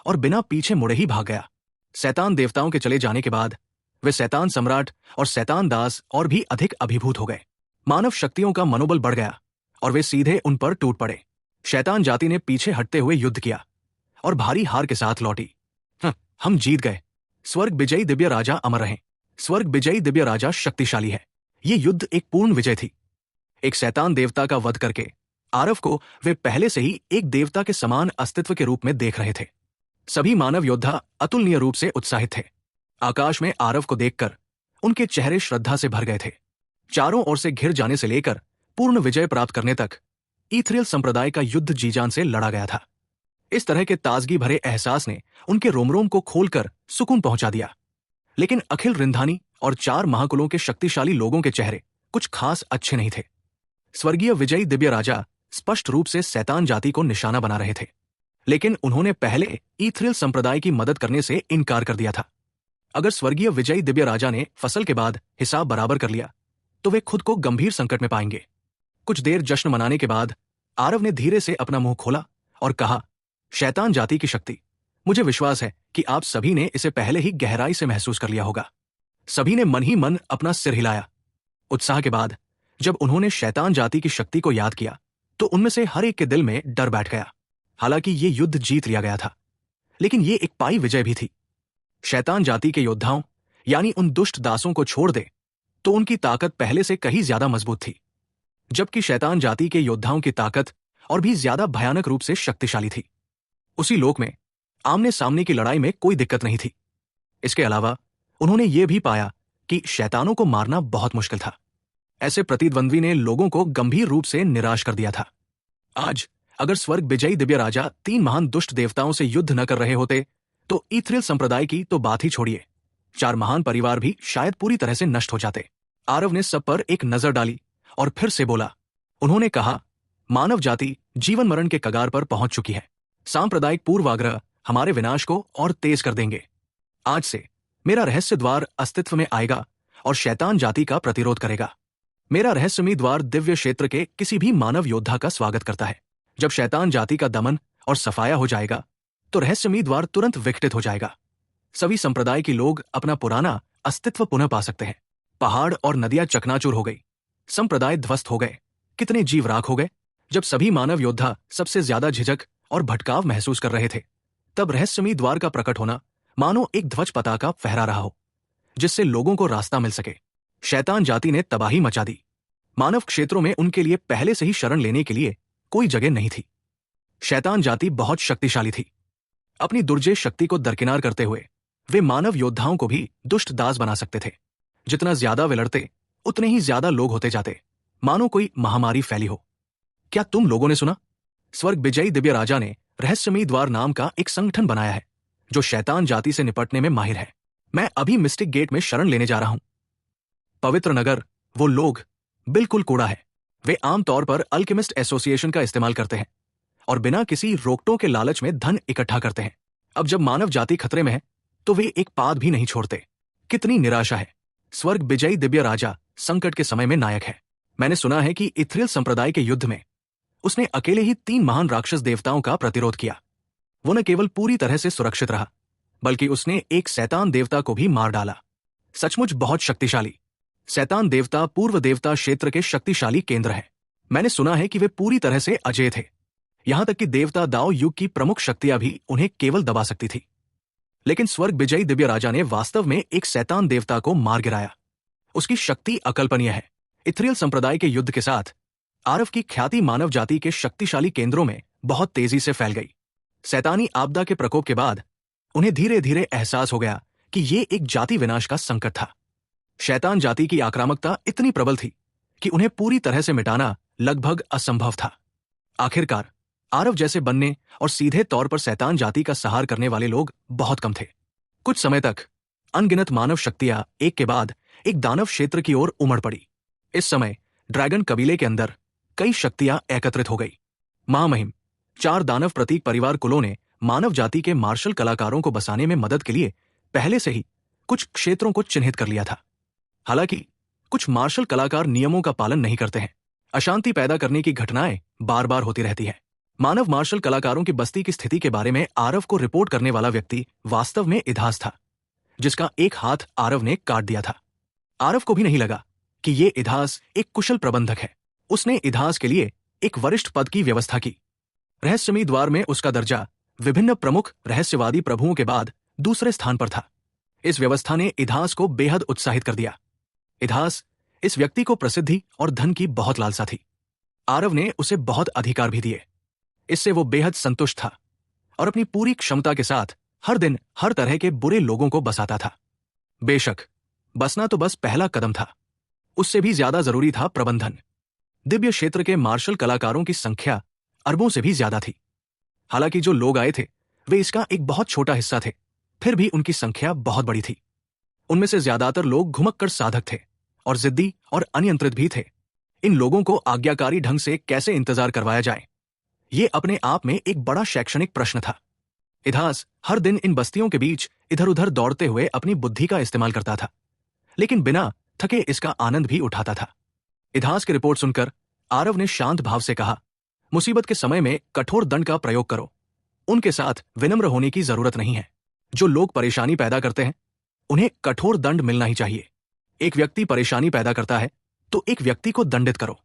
और बिना पीछे मुड़े ही भाग गया। शैतान देवताओं के चले जाने के बाद वे शैतान सम्राट और शैतान दास और भी अधिक अभिभूत हो गए। मानव शक्तियों का मनोबल बढ़ गया और वे सीधे उन पर टूट पड़े। शैतान जाति ने पीछे हटते हुए युद्ध किया और भारी हार के साथ लौटी। हम जीत गए। स्वर्ग विजयी दिव्य राजा अमर रहे। स्वर्ग विजयी दिव्य राजा शक्तिशाली है। ये युद्ध एक पूर्ण विजय थी। एक शैतान देवता का वध करके आरव को वे पहले से ही एक देवता के समान अस्तित्व के रूप में देख रहे थे। सभी मानव योद्धा अतुलनीय रूप से उत्साहित थे। आकाश में आरव को देखकर उनके चेहरे श्रद्धा से भर गए थे। चारों ओर से घिर जाने से लेकर पूर्ण विजय प्राप्त करने तक ईथरियल संप्रदाय का युद्ध जीजान से लड़ा गया था। इस तरह के ताजगी भरे एहसास ने उनके रोम-रोम को खोलकर सुकून पहुंचा दिया। लेकिन अखिल रिंधानी और 4 महाकुलों के शक्तिशाली लोगों के चेहरे कुछ खास अच्छे नहीं थे। स्वर्गीय विजयी दिव्य राजा स्पष्ट रूप से शैतान जाति को निशाना बना रहे थे, लेकिन उन्होंने पहले ईथरियल संप्रदाय की मदद करने से इनकार कर दिया था। अगर स्वर्गीय विजयी दिव्य राजा ने फसल के बाद हिसाब बराबर कर लिया तो वे खुद को गंभीर संकट में पाएंगे। कुछ देर जश्न मनाने के बाद आरव ने धीरे से अपना मुंह खोला और कहा, शैतान जाति की शक्ति, मुझे विश्वास है कि आप सभी ने इसे पहले ही गहराई से महसूस कर लिया होगा। सभी ने मन ही मन अपना सिर हिलाया। उत्साह के बाद जब उन्होंने शैतान जाति की शक्ति को याद किया तो उनमें से हर एक के दिल में डर बैठ गया। हालांकि ये युद्ध जीत लिया गया था, लेकिन ये एक पाई विजय भी थी। शैतान जाति के योद्धाओं यानी उन दुष्ट दासों को छोड़ दे तो उनकी ताकत पहले से कहीं ज्यादा मजबूत थी, जबकि शैतान जाति के योद्धाओं की ताकत और भी ज्यादा भयानक रूप से शक्तिशाली थी। उसी लोक में आमने सामने की लड़ाई में कोई दिक्कत नहीं थी। इसके अलावा उन्होंने ये भी पाया कि शैतानों को मारना बहुत मुश्किल था। ऐसे प्रतिद्वंद्वी ने लोगों को गंभीर रूप से निराश कर दिया था। आज अगर स्वर्ग विजयी दिव्य राजा 3 महान दुष्ट देवताओं से युद्ध न कर रहे होते तो ईथरियल संप्रदाय की तो बात ही छोड़िए, 4 महान परिवार भी शायद पूरी तरह से नष्ट हो जाते। आरव ने सब पर एक नजर डाली और फिर से बोला। उन्होंने कहा, मानव जाति जीवन मरण के कगार पर पहुंच चुकी है। सांप्रदायिक पूर्वाग्रह हमारे विनाश को और तेज कर देंगे। आज से मेरा रहस्य द्वार अस्तित्व में आएगा और शैतान जाति का प्रतिरोध करेगा। मेरा रहस्यमयी द्वार दिव्य क्षेत्र के किसी भी मानव योद्धा का स्वागत करता है। जब शैतान जाति का दमन और सफाया हो जाएगा तो रहस्यमयी द्वार तुरंत विघटित हो जाएगा। सभी संप्रदाय के लोग अपना पुराना अस्तित्व पुनः पा सकते हैं। पहाड़ और नदियां चकनाचूर हो गई, संप्रदाय ध्वस्त हो गए, कितने जीव राख हो गए। जब सभी मानव योद्धा सबसे ज्यादा झिझक और भटकाव महसूस कर रहे थे, तब रहस्यमयी द्वार का प्रकट होना मानो एक ध्वज पताका फहरा रहा हो, जिससे लोगों को रास्ता मिल सके। शैतान जाति ने तबाही मचा दी। मानव क्षेत्रों में उनके लिए पहले से ही शरण लेने के लिए कोई जगह नहीं थी। शैतान जाति बहुत शक्तिशाली थी। अपनी दुर्जय शक्ति को दरकिनार करते हुए वे मानव योद्धाओं को भी दुष्ट दास बना सकते थे। जितना ज्यादा वे लड़ते उतने ही ज्यादा लोग होते जाते, मानो कोई महामारी फैली हो। क्या तुम लोगों ने सुना? स्वर्ग विजयी दिव्य राजा ने रहस्यमयी द्वार नाम का एक संगठन बनाया है जो शैतान जाति से निपटने में माहिर है। मैं अभी मिस्टिक गेट में शरण लेने जा रहा हूं। पवित्र नगर, वो लोग बिल्कुल कूड़ा है। वे आमतौर पर अल्केमिस्ट एसोसिएशन का इस्तेमाल करते हैं और बिना किसी रोकटों के लालच में धन इकट्ठा करते हैं। अब जब मानव जाति खतरे में है तो वे एक पाद भी नहीं छोड़ते। कितनी निराशा है। स्वर्ग विजयी दिव्य राजा संकट के समय में नायक है। मैंने सुना है कि ईथरियल संप्रदाय के युद्ध में उसने अकेले ही 3 महान राक्षस देवताओं का प्रतिरोध किया। वो न केवल पूरी तरह से सुरक्षित रहा, बल्कि उसने एक शैतान देवता को भी मार डाला। सचमुच बहुत शक्तिशाली। शैतान देवता पूर्व देवता क्षेत्र के शक्तिशाली केंद्र हैं। मैंने सुना है कि वे पूरी तरह से अजेय थे, यहां तक कि देवता दाओ युग की प्रमुख शक्तियां भी उन्हें केवल दबा सकती थी। लेकिन स्वर्ग विजयी दिव्य राजा ने वास्तव में एक शैतान देवता को मार गिराया। उसकी शक्ति अकल्पनीय है। इथरियल संप्रदाय के युद्ध के साथ आरव की ख्याति मानव जाति के शक्तिशाली केंद्रों में बहुत तेजी से फैल गई। शैतानी आपदा के प्रकोप के बाद उन्हें धीरे धीरे एहसास हो गया कि ये एक जाति विनाश का संकट था। शैतान जाति की आक्रामकता इतनी प्रबल थी कि उन्हें पूरी तरह से मिटाना लगभग असंभव था। आखिरकार आरव जैसे बनने और सीधे तौर पर शैतान जाति का सहार करने वाले लोग बहुत कम थे। कुछ समय तक अनगिनत मानव शक्तियां एक के बाद एक दानव क्षेत्र की ओर उमड़ पड़ी। इस समय ड्रैगन कबीले के अंदर कई शक्तियां एकत्रित हो गई। महामहिम 4 दानव प्रतीक परिवार कुलों ने मानव जाति के मार्शल कलाकारों को बसाने में मदद के लिए पहले से ही कुछ क्षेत्रों को चिन्हित कर लिया था। हालांकि कुछ मार्शल कलाकार नियमों का पालन नहीं करते हैं। अशांति पैदा करने की घटनाएं बार बार होती रहती है। मानव मार्शल कलाकारों की बस्ती की स्थिति के बारे में आरव को रिपोर्ट करने वाला व्यक्ति वास्तव में इधास था, जिसका एक हाथ आरव ने काट दिया था। आरव को भी नहीं लगा कि ये इधास एक कुशल प्रबंधक है। उसने इधास के लिए एक वरिष्ठ पद की व्यवस्था की। रहस्यमयी द्वार में उसका दर्जा विभिन्न प्रमुख रहस्यवादी प्रभुओं के बाद दूसरे स्थान पर था। इस व्यवस्था ने इधास को बेहद उत्साहित कर दिया। इधास इस व्यक्ति को प्रसिद्धि और धन की बहुत लालसा थी। आरव ने उसे बहुत अधिकार भी दिए। इससे वो बेहद संतुष्ट था और अपनी पूरी क्षमता के साथ हर दिन हर तरह के बुरे लोगों को बसाता था। बेशक बसना तो बस पहला कदम था, उससे भी ज्यादा जरूरी था प्रबंधन। दिव्य क्षेत्र के मार्शल कलाकारों की संख्या अरबों से भी ज्यादा थी। हालांकि जो लोग आए थे वे इसका एक बहुत छोटा हिस्सा थे, फिर भी उनकी संख्या बहुत बड़ी थी। उनमें से ज्यादातर लोग घुमक्कड़ साधक थे और जिद्दी और अनियंत्रित भी थे। इन लोगों को आज्ञाकारी ढंग से कैसे इंतजार करवाया जाए, ये अपने आप में एक बड़ा शैक्षणिक प्रश्न था। इधास हर दिन इन बस्तियों के बीच इधर उधर दौड़ते हुए अपनी बुद्धि का इस्तेमाल करता था, लेकिन बिना थके इसका आनंद भी उठाता था। इधास की रिपोर्ट सुनकर आरव ने शांत भाव से कहा, मुसीबत के समय में कठोर दंड का प्रयोग करो। उनके साथ विनम्र होने की जरूरत नहीं है। जो लोग परेशानी पैदा करते हैं उन्हें कठोर दंड मिलना ही चाहिए। एक व्यक्ति परेशानी पैदा करता है तो एक व्यक्ति को दंडित करो।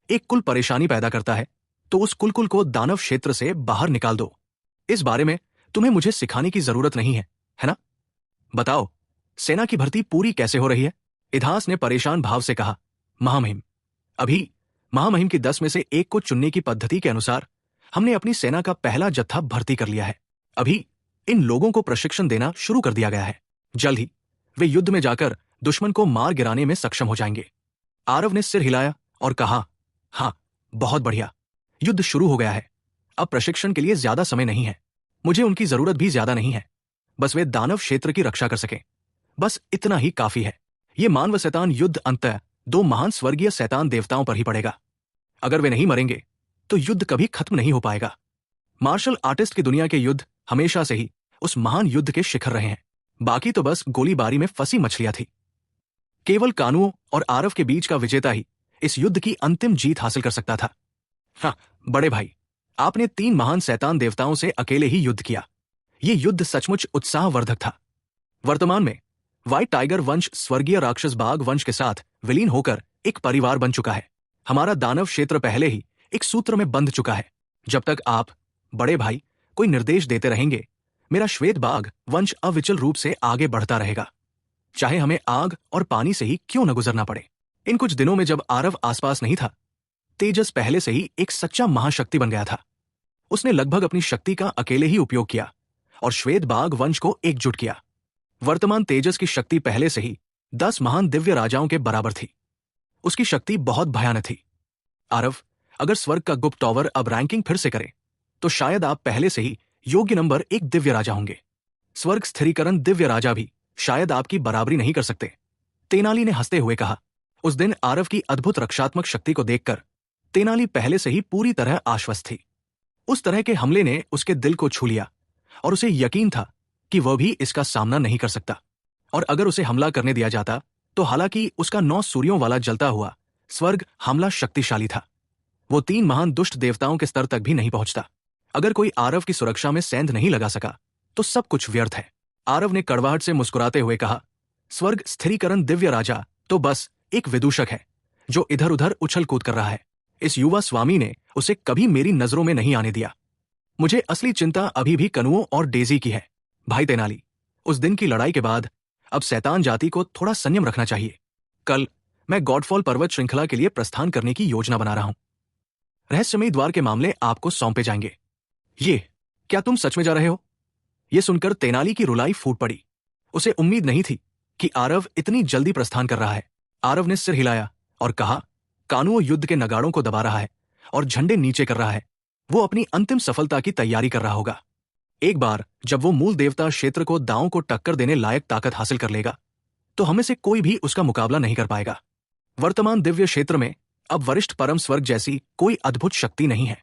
एक कुल परेशानी पैदा करता है तो उस कुल को दानव क्षेत्र से बाहर निकाल दो। इस बारे में तुम्हें मुझे सिखाने की जरूरत नहीं है ना? बताओ, सेना की भर्ती पूरी कैसे हो रही है? इधास ने परेशान भाव से कहा, महामहिम, अभी महामहिम की 10 में से एक को चुनने की पद्धति के अनुसार हमने अपनी सेना का पहला जत्था भर्ती कर लिया है। अभी इन लोगों को प्रशिक्षण देना शुरू कर दिया गया है। जल्द ही वे युद्ध में जाकर दुश्मन को मार गिराने में सक्षम हो जाएंगे। आरव ने सिर हिलाया और कहा, हाँ, बहुत बढ़िया। युद्ध शुरू हो गया है। अब प्रशिक्षण के लिए ज्यादा समय नहीं है। मुझे उनकी जरूरत भी ज्यादा नहीं है। बस वे दानव क्षेत्र की रक्षा कर सकें, बस इतना ही काफी है। ये मानव शैतान युद्ध अंततः 2 महान स्वर्गीय शैतान देवताओं पर ही पड़ेगा। अगर वे नहीं मरेंगे तो युद्ध कभी खत्म नहीं हो पाएगा। मार्शल आर्टिस्ट की दुनिया के युद्ध हमेशा से ही उस महान युद्ध के शिखर रहे हैं। बाकी तो बस गोलीबारी में फंसी मछलियां थी। केवल कानुओं और आरव के बीच का विजेता ही इस युद्ध की अंतिम जीत हासिल कर सकता था। हाँ बड़े भाई, आपने 3 महान शैतान देवताओं से अकेले ही युद्ध किया। ये युद्ध सचमुच उत्साहवर्धक था। वर्तमान में व्हाइट टाइगर वंश स्वर्गीय राक्षस बाघ वंश के साथ विलीन होकर एक परिवार बन चुका है। हमारा दानव क्षेत्र पहले ही एक सूत्र में बंध चुका है। जब तक आप, बड़े भाई, कोई निर्देश देते रहेंगे, मेरा श्वेत बाघ वंश अविचल रूप से आगे बढ़ता रहेगा, चाहे हमें आग और पानी से ही क्यों न गुजरना पड़े। इन कुछ दिनों में जब आरव आसपास नहीं था, तेजस पहले से ही एक सच्चा महाशक्ति बन गया था। उसने लगभग अपनी शक्ति का अकेले ही उपयोग किया और श्वेत बाघ वंश को एकजुट किया। वर्तमान तेजस की शक्ति पहले से ही 10 महान दिव्य राजाओं के बराबर थी। उसकी शक्ति बहुत भयानक थी। आरव, अगर स्वर्ग का गुप्त टॉवर अब रैंकिंग फिर से करे तो शायद आप पहले से ही योग्य नंबर 1 दिव्य राजा होंगे। स्वर्ग स्थिरीकरण दिव्य राजा भी शायद आपकी बराबरी नहीं कर सकते। तेनाली ने हंसते हुए कहा। उस दिन आरव की अद्भुत रक्षात्मक शक्ति को देखकर तेनाली पहले से ही पूरी तरह आश्वस्त थी। उस तरह के हमले ने उसके दिल को छू लिया और उसे यकीन था कि वह भी इसका सामना नहीं कर सकता। और अगर उसे हमला करने दिया जाता तो हालांकि उसका 9 सूर्यों वाला जलता हुआ स्वर्ग हमला शक्तिशाली था, वो 3 महान दुष्ट देवताओं के स्तर तक भी नहीं पहुंचता। अगर कोई आरव की सुरक्षा में सेंध नहीं लगा सका तो सब कुछ व्यर्थ है। आरव ने कड़वाहट से मुस्कुराते हुए कहा, स्वर्ग स्थिरीकरण दिव्य राजा तो बस एक विदूषक है जो इधर उधर उछल कूद कर रहा है। इस युवा स्वामी ने उसे कभी मेरी नजरों में नहीं आने दिया। मुझे असली चिंता अभी भी कनुओं और डेजी की है। भाई तेनाली, उस दिन की लड़ाई के बाद अब शैतान जाति को थोड़ा संयम रखना चाहिए। कल मैं गॉडफॉल पर्वत श्रृंखला के लिए प्रस्थान करने की योजना बना रहा हूं। रहस्यमयी द्वार के मामले आपको सौंपे जाएंगे। ये क्या तुम सच में जा रहे हो? यह सुनकर तेनाली की रुलाई फूट पड़ी। उसे उम्मीद नहीं थी कि आरव इतनी जल्दी प्रस्थान कर रहा है। आरव ने सिर हिलाया और कहा, कानुओं युद्ध के नगाड़ों को दबा रहा है और झंडे नीचे कर रहा है। वो अपनी अंतिम सफलता की तैयारी कर रहा होगा। एक बार जब वो मूल देवता क्षेत्र को दांवों को टक्कर देने लायक ताकत हासिल कर लेगा तो हमें से कोई भी उसका मुकाबला नहीं कर पाएगा। वर्तमान दिव्य क्षेत्र में अब वरिष्ठ परम स्वर्ग जैसी कोई अद्भुत शक्ति नहीं है,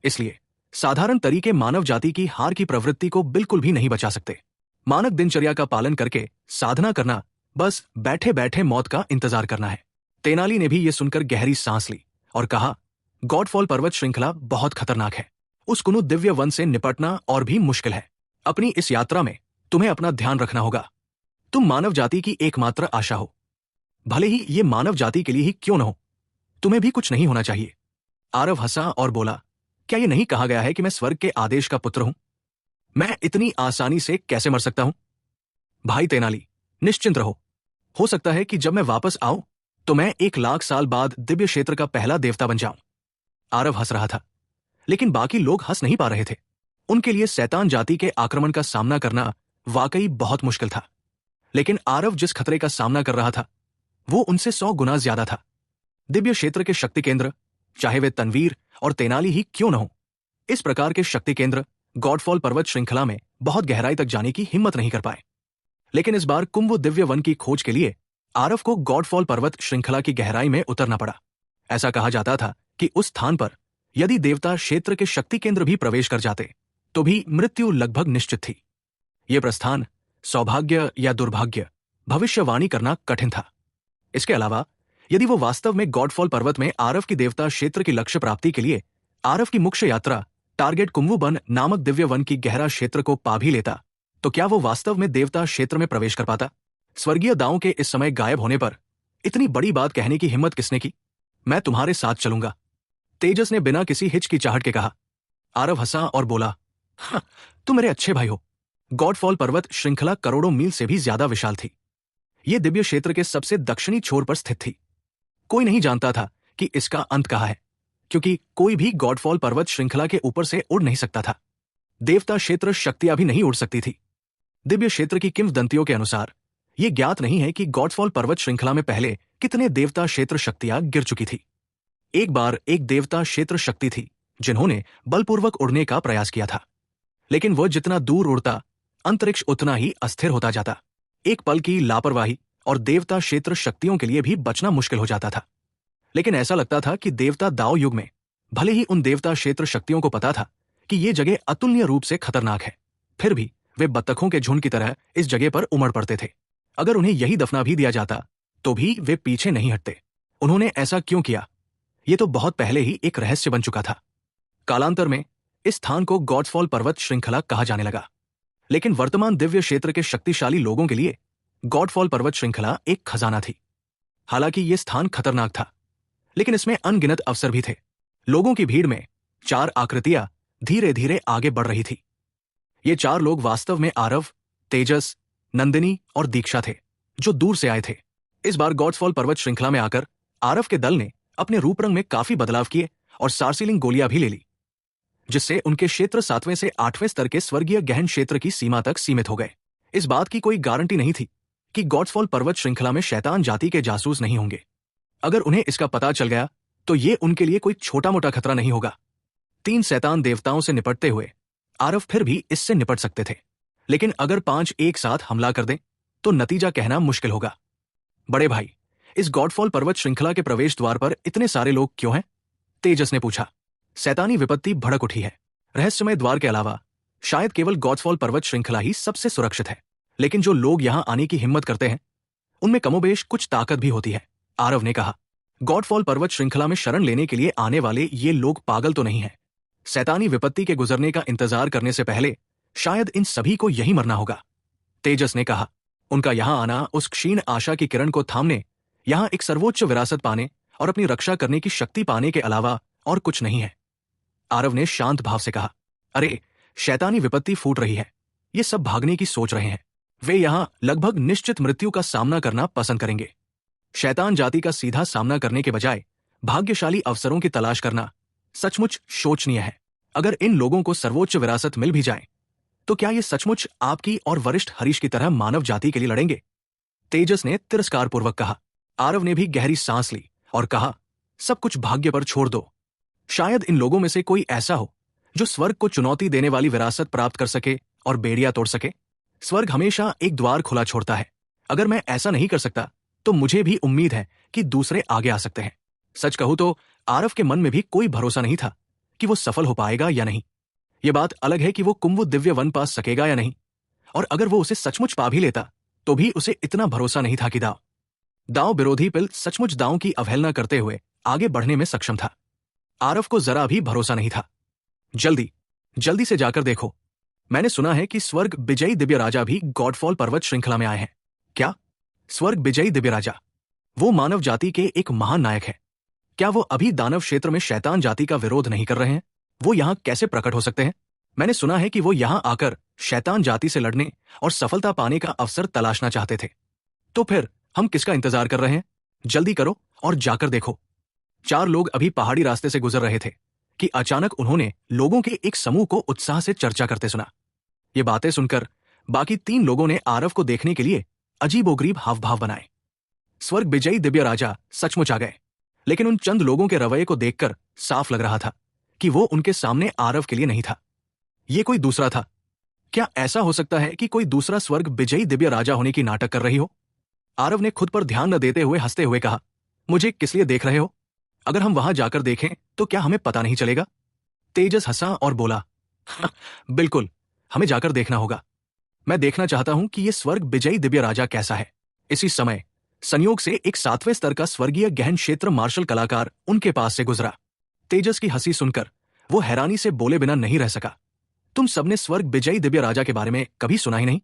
इसलिए साधारण तरीके मानव जाति की हार की प्रवृत्ति को बिल्कुल भी नहीं बचा सकते। मानक दिनचर्या का पालन करके साधना करना, बस बैठे बैठे मौत का इंतजार करना है। तेनाली ने भी यह सुनकर गहरी सांस ली और कहा, गॉडफॉल पर्वत श्रृंखला बहुत खतरनाक है। उस कुनु दिव्य वन से निपटना और भी मुश्किल है। अपनी इस यात्रा में तुम्हें अपना ध्यान रखना होगा। तुम मानव जाति की एकमात्र आशा हो, भले ही ये मानव जाति के लिए ही क्यों न हो। तुम्हें भी कुछ नहीं होना चाहिए। आरव हंसा और बोला, क्या ये नहीं कहा गया है कि मैं स्वर्ग के आदेश का पुत्र हूं? मैं इतनी आसानी से कैसे मर सकता हूं? भाई तेनाली, निश्चिंत रहो। हो सकता है कि जब मैं वापस आऊं तो मैं 1,00,000 साल बाद दिव्य क्षेत्र का पहला देवता बन जाऊं। आरव हंस रहा था, लेकिन बाकी लोग हंस नहीं पा रहे थे। उनके लिए शैतान जाति के आक्रमण का सामना करना वाकई बहुत मुश्किल था। लेकिन आरव जिस खतरे का सामना कर रहा था वो उनसे 100 गुना ज्यादा था। दिव्य क्षेत्र के शक्ति केंद्र, चाहे वे तनवीर और तेनाली ही क्यों न हो, इस प्रकार के शक्ति केंद्र गॉडफॉल पर्वत श्रृंखला में बहुत गहराई तक जाने की हिम्मत नहीं कर पाए। लेकिन इस बार कुंभ दिव्य वन की खोज के लिए आरव को गॉडफॉल पर्वत श्रृंखला की गहराई में उतरना पड़ा। ऐसा कहा जाता था कि उस स्थान पर यदि देवता क्षेत्र के शक्ति केंद्र भी प्रवेश कर जाते तो भी मृत्यु लगभग निश्चित थी। यह प्रस्थान सौभाग्य या दुर्भाग्य भविष्यवाणी करना कठिन था। इसके अलावा यदि वो वास्तव में गॉडफॉल पर्वत में आरव की देवता क्षेत्र की लक्ष्य प्राप्ति के लिए आरव की मुख्य यात्रा टारगेट कुंभवन नामक दिव्य वन की गहरा क्षेत्र को पा भी लेता तो क्या वो वास्तव में देवता क्षेत्र में प्रवेश कर पाता? स्वर्गीय दांव के इस समय गायब होने पर इतनी बड़ी बात कहने की हिम्मत किसने की? मैं तुम्हारे साथ चलूंगा, तेजस ने बिना किसी हिचकिचाहट के कहा। आरव हंसा और बोला, हाँ, तुम मेरे अच्छे भाई हो। गॉडफॉल पर्वत श्रृंखला करोड़ों मील से भी ज्यादा विशाल थी। यह दिव्य क्षेत्र के सबसे दक्षिणी छोर पर स्थित थी। कोई नहीं जानता था कि इसका अंत कहाँ है, क्योंकि कोई भी गॉडफॉल पर्वत श्रृंखला के ऊपर से उड़ नहीं सकता था। देवता क्षेत्र शक्तियां भी नहीं उड़ सकती थी। दिव्य क्षेत्र की किंवदंतियों के अनुसार यह ज्ञात नहीं है कि गॉडफॉल पर्वत श्रृंखला में पहले कितने देवता क्षेत्र शक्तियां गिर चुकी थी। एक बार एक देवता क्षेत्र शक्ति थी जिन्होंने बलपूर्वक उड़ने का प्रयास किया था, लेकिन वह जितना दूर उड़ता अंतरिक्ष उतना ही अस्थिर होता जाता। एक पल की लापरवाही और देवता क्षेत्र शक्तियों के लिए भी बचना मुश्किल हो जाता था। लेकिन ऐसा लगता था कि देवता दाव युग में भले ही उन देवता क्षेत्र शक्तियों को पता था कि ये जगह अतुलनीय रूप से खतरनाक है, फिर भी वे बत्तखों के झुंड की तरह इस जगह पर उमड़ पड़ते थे। अगर उन्हें यही दफना भी दिया जाता तो भी वे पीछे नहीं हटते। उन्होंने ऐसा क्यों किया, ये तो बहुत पहले ही एक रहस्य बन चुका था। कालांतर में इस स्थान को गॉडफॉल पर्वत श्रृंखला कहा जाने लगा, लेकिन वर्तमान दिव्य क्षेत्र के शक्तिशाली लोगों के लिए गॉडफॉल पर्वत श्रृंखला एक खजाना थी। हालांकि यह स्थान खतरनाक था, लेकिन इसमें अनगिनत अवसर भी थे। लोगों की भीड़ में 4 आकृतियां धीरे धीरे आगे बढ़ रही थी। ये 4 लोग वास्तव में आरव, तेजस, नंदिनी और दीक्षा थे, जो दूर से आए थे। इस बार गॉडफॉल पर्वत श्रृंखला में आकर आरव के दल ने अपने रूप रंग में काफी बदलाव किए और सार्सिलिंग गोलियां भी ले ली, जिससे उनके क्षेत्र 7वें से 8वें स्तर के स्वर्गीय गहन क्षेत्र की सीमा तक सीमित हो गए। इस बात की कोई गारंटी नहीं थी कि गॉडफॉल पर्वत श्रृंखला में शैतान जाति के जासूस नहीं होंगे। अगर उन्हें इसका पता चल गया तो ये उनके लिए कोई छोटा मोटा खतरा नहीं होगा। 3 शैतान देवताओं से निपटते हुए आरव फिर भी इससे निपट सकते थे, लेकिन अगर 5 एक साथ हमला कर दें तो नतीजा कहना मुश्किल होगा। बड़े भाई, इस गॉडफॉल पर्वत श्रृंखला के प्रवेश द्वार पर इतने सारे लोग क्यों हैं? तेजस ने पूछा। शैतानी विपत्ति भड़क उठी है। रहस्यमय द्वार के अलावा शायद केवल गॉडफॉल पर्वत श्रृंखला ही सबसे सुरक्षित है, लेकिन जो लोग यहां आने की हिम्मत करते हैं उनमें कमोबेश कुछ ताकत भी होती है, आरव ने कहा। गॉडफॉल पर्वत श्रृंखला में शरण लेने के लिए आने वाले ये लोग पागल तो नहीं है। शैतानी विपत्ति के गुजरने का इंतजार करने से पहले शायद इन सभी को यही मरना होगा, तेजस ने कहा। उनका यहां आना उस क्षीण आशा की किरण को थामने यहां एक सर्वोच्च विरासत पाने और अपनी रक्षा करने की शक्ति पाने के अलावा और कुछ नहीं है। आरव ने शांत भाव से कहा, अरे शैतानी विपत्ति फूट रही है, ये सब भागने की सोच रहे हैं। वे यहां लगभग निश्चित मृत्यु का सामना करना पसंद करेंगे। शैतान जाति का सीधा सामना करने के बजाय भाग्यशाली अवसरों की तलाश करना सचमुच शोचनीय है। अगर इन लोगों को सर्वोच्च विरासत मिल भी जाए तो क्या ये सचमुच आपकी और वरिष्ठ हरीश की तरह मानव जाति के लिए लड़ेंगे? तेजस ने तिरस्कारपूर्वक कहा। आरव ने भी गहरी सांस ली और कहा, सब कुछ भाग्य पर छोड़ दो। शायद इन लोगों में से कोई ऐसा हो जो स्वर्ग को चुनौती देने वाली विरासत प्राप्त कर सके और बेड़ियां तोड़ सके। स्वर्ग हमेशा एक द्वार खुला छोड़ता है। अगर मैं ऐसा नहीं कर सकता तो मुझे भी उम्मीद है कि दूसरे आगे आ सकते हैं। सच कहूं तो आरव के मन में भी कोई भरोसा नहीं था कि वो सफल हो पाएगा या नहीं। ये बात अलग है कि वो कुंभ दिव्य वन पा सकेगा या नहीं, और अगर वो उसे सचमुच पा भी लेता तो भी उसे इतना भरोसा नहीं था कि दाव विरोधी पिल सचमुच दांव की अवहेलना करते हुए आगे बढ़ने में सक्षम था। आरव को जरा भी भरोसा नहीं था। जल्दी से जाकर देखो, मैंने सुना है कि स्वर्ग विजयी दिव्य राजा भी गॉडफॉल पर्वत श्रृंखला में आए हैं। क्या? स्वर्ग विजयी दिव्य राजा? वो मानव जाति के एक महान नायक है। क्या वो अभी दानव क्षेत्र में शैतान जाति का विरोध नहीं कर रहे हैं? वो यहां कैसे प्रकट हो सकते हैं? मैंने सुना है कि वो यहां आकर शैतान जाति से लड़ने और सफलता पाने का अवसर तलाशना चाहते थे। तो फिर हम किसका इंतजार कर रहे हैं? जल्दी करो और जाकर देखो। 4 लोग अभी पहाड़ी रास्ते से गुजर रहे थे कि अचानक उन्होंने लोगों के एक समूह को उत्साह से चर्चा करते सुना। ये बातें सुनकर बाकी 3 लोगों ने आरव को देखने के लिए अजीबोगरीब हाव भाव बनाए। स्वर्ग विजयी दिव्य राजा सचमुच आ गए, लेकिन उन चंद लोगों के रवैये को देखकर साफ लग रहा था कि वो उनके सामने आरव के लिए नहीं था। ये कोई दूसरा था। क्या ऐसा हो सकता है कि कोई दूसरा स्वर्ग विजयी दिव्य राजा होने की नाटक कर रही हो? आरव ने खुद पर ध्यान न देते हुए हंसते हुए कहा, मुझे किस लिए देख रहे हो? अगर हम वहां जाकर देखें तो क्या हमें पता नहीं चलेगा? तेजस हंसा और बोला, बिल्कुल, हमें जाकर देखना होगा। मैं देखना चाहता हूं कि यह स्वर्ग विजयी दिव्य राजा कैसा है। इसी समय संयोग से एक 7वें स्तर का स्वर्गीय गहन क्षेत्र मार्शल कलाकार उनके पास से गुजरा। तेजस की हंसी सुनकर वो हैरानी से बोले बिना नहीं रह सका। तुम सबने स्वर्ग विजयी दिव्य राजा के बारे में कभी सुना ही नहीं?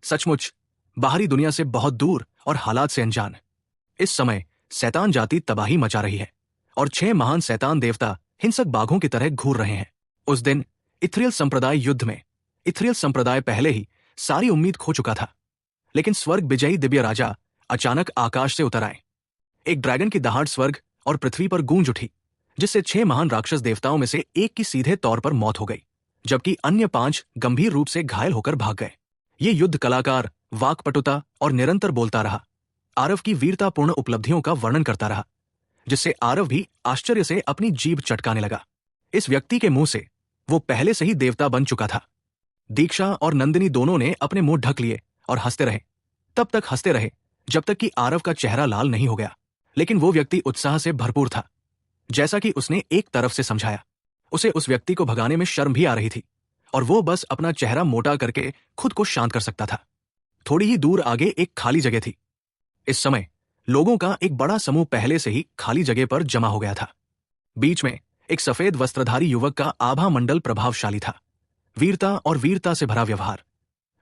सचमुच बाहरी दुनिया से बहुत दूर और हालात से अनजान। इस समय शैतान जाति तबाही मचा रही है और 6 महान शैतान देवता हिंसक बाघों की तरह घूर रहे हैं। उस दिन इथ्रियल संप्रदाय युद्ध में इथ्रियल संप्रदाय पहले ही सारी उम्मीद खो चुका था, लेकिन स्वर्ग विजयी दिव्य राजा अचानक आकाश से उतर आए। एक ड्रैगन की दहाड़ स्वर्ग और पृथ्वी पर गूंज उठी, जिससे 6 महान राक्षस देवताओं में से एक की सीधे तौर पर मौत हो गई, जबकि अन्य 5 गंभीर रूप से घायल होकर भाग गए। ये युद्ध कलाकार वाक्पटुता और निरंतर बोलता रहा, आरव की वीरतापूर्ण उपलब्धियों का वर्णन करता रहा, जिससे आरव भी आश्चर्य से अपनी जीभ चटकाने लगा। इस व्यक्ति के मुंह से वो पहले से ही देवता बन चुका था। दीक्षा और नंदिनी दोनों ने अपने मुंह ढक लिए और हंसते रहे। तब तक हंसते रहे जब तक कि आरव का चेहरा लाल नहीं हो गया, लेकिन वो व्यक्ति उत्साह से भरपूर था। जैसा कि उसने एक तरफ से समझाया, उसे उस व्यक्ति को भगाने में शर्म भी आ रही थी और वो बस अपना चेहरा मोटा करके खुद को शांत कर सकता था। थोड़ी ही दूर आगे एक खाली जगह थी। इस समय लोगों का एक बड़ा समूह पहले से ही खाली जगह पर जमा हो गया था। बीच में एक सफेद वस्त्रधारी युवक का आभा मंडल प्रभावशाली था। वीरता से भरा व्यवहार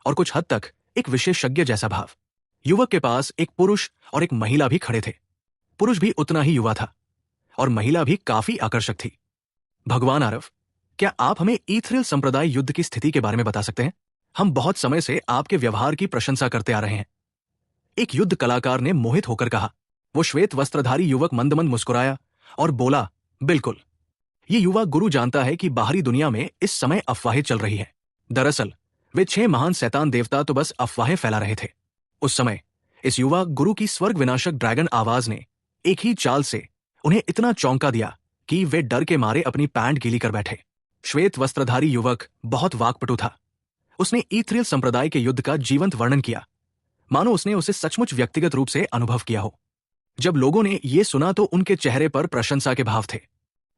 और कुछ हद तक एक विशेषज्ञ जैसा भाव। युवक के पास एक पुरुष और एक महिला भी खड़े थे। पुरुष भी उतना ही युवा था और महिला भी काफी आकर्षक थी। भगवान आरव, क्या आप हमें इथ्रियल संप्रदाय युद्ध की स्थिति के बारे में बता सकते हैं? हम बहुत समय से आपके व्यवहार की प्रशंसा करते आ रहे हैं। एक युद्ध कलाकार ने मोहित होकर कहा। वो श्वेत वस्त्रधारी युवक मंद मुस्कुराया और बोला, बिल्कुल, ये युवा गुरु जानता है कि बाहरी दुनिया में इस समय अफवाहें चल रही है। दरअसल वे 6 महान शैतान देवता तो बस अफवाहें फैला रहे थे। उस समय इस युवा गुरु की स्वर्ग विनाशक ड्रैगन आवाज ने एक ही चाल से उन्हें इतना चौंका दिया कि वे डर के मारे अपनी पैंट गीली कर बैठे। श्वेत वस्त्रधारी युवक बहुत वाक्पटु था। उसने इथ्रियल संप्रदाय के युद्ध का जीवंत वर्णन किया, मानो उसने उसे सचमुच व्यक्तिगत रूप से अनुभव किया हो। जब लोगों ने ये सुना तो उनके चेहरे पर प्रशंसा के भाव थे।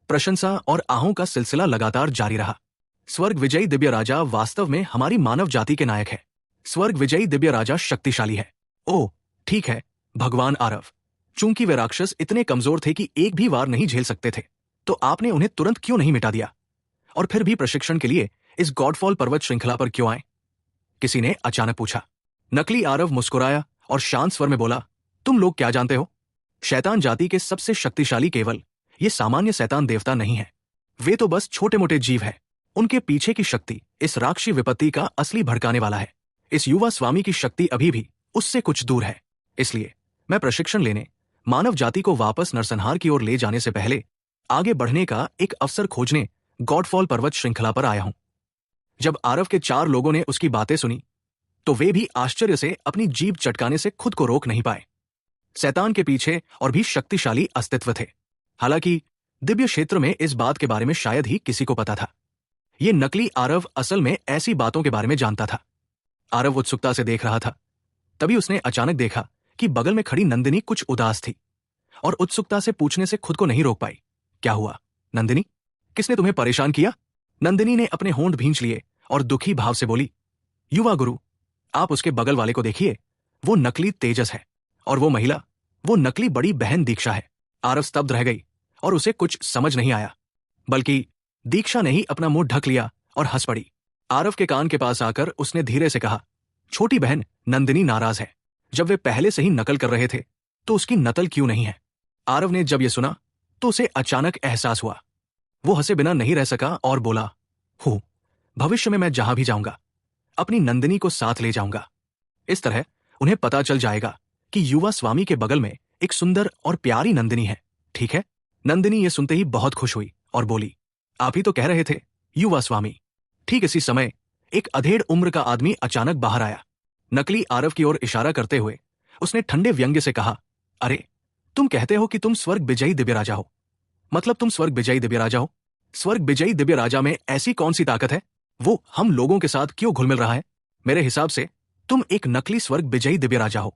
प्रशंसा और आहों का सिलसिला लगातार जारी रहा। स्वर्ग विजयी दिव्य राजा वास्तव में हमारी मानव जाति के नायक है। स्वर्ग विजयी दिव्य राजा शक्तिशाली है। ओह ठीक है भगवान आरव, चूंकि वे राक्षस इतने कमजोर थे कि एक भी वार नहीं झेल सकते थे, तो आपने उन्हें तुरंत क्यों नहीं मिटा दिया? और फिर भी प्रशिक्षण के लिए इस गॉडफॉल पर्वत श्रृंखला पर क्यों आए? किसी ने अचानक पूछा। नकली आरव मुस्कुराया और शांत स्वर में बोला, तुम लोग क्या जानते हो? शैतान जाति के सबसे शक्तिशाली केवल ये सामान्य शैतान देवता नहीं है, वे तो बस छोटे मोटे जीव हैं। उनके पीछे की शक्ति इस राक्षसी विपत्ति का असली भड़काने वाला है। इस युवा स्वामी की शक्ति अभी भी उससे कुछ दूर है। इसलिए मैं प्रशिक्षण लेने, मानव जाति को वापस नरसंहार की ओर ले जाने से पहले आगे बढ़ने का एक अवसर खोजने गॉडफॉल पर्वत श्रृंखला पर आया हूं। जब आरव के 4 लोगों ने उसकी बातें सुनी तो वे भी आश्चर्य से अपनी जीभ चटकाने से खुद को रोक नहीं पाए। शैतान के पीछे और भी शक्तिशाली अस्तित्व थे। हालांकि दिव्य क्षेत्र में इस बात के बारे में शायद ही किसी को पता था। ये नकली आरव असल में ऐसी बातों के बारे में जानता था। आरव उत्सुकता से देख रहा था। तभी उसने अचानक देखा कि बगल में खड़ी नंदिनी कुछ उदास थी और उत्सुकता से पूछने से खुद को नहीं रोक पाई, क्या हुआ नंदिनी? किसने तुम्हें परेशान किया? नंदिनी ने अपने होंठ भींच लिए और दुखी भाव से बोली, युवा गुरु, आप उसके बगल वाले को देखिए, वो नकली तेजस है और वो महिला, वो नकली बड़ी बहन दीक्षा है। आरव स्तब्ध रह गई और उसे कुछ समझ नहीं आया, बल्कि दीक्षा ने ही अपना मुंह ढक लिया और हंस पड़ी। आरव के कान के पास आकर उसने धीरे से कहा, छोटी बहन नंदिनी नाराज है। जब वे पहले से ही नकल कर रहे थे तो उसकी नकल क्यों नहीं है? आरव ने जब यह सुना तो उसे अचानक एहसास हुआ। वो हंसे बिना नहीं रह सका और बोला, हूं, भविष्य में मैं जहां भी जाऊंगा अपनी नंदिनी को साथ ले जाऊंगा। इस तरह उन्हें पता चल जाएगा कि युवा स्वामी के बगल में एक सुंदर और प्यारी नंदिनी है। ठीक है? नंदिनी ये सुनते ही बहुत खुश हुई और बोली, आप ही तो कह रहे थे युवा स्वामी। ठीक इसी समय एक अधेड़ उम्र का आदमी अचानक बाहर आया। नकली आरव की ओर इशारा करते हुए उसने ठंडे व्यंग्य से कहा, अरे, तुम कहते हो कि तुम स्वर्ग विजयी दिव्य राजा हो। मतलब तुम स्वर्ग विजयी दिव्य राजा हो? स्वर्ग विजयी दिव्य राजा में ऐसी कौन सी ताकत है? वो हम लोगों के साथ क्यों घुल मिल रहा है? मेरे हिसाब से तुम एक नकली स्वर्ग विजयी दिव्य राजा हो।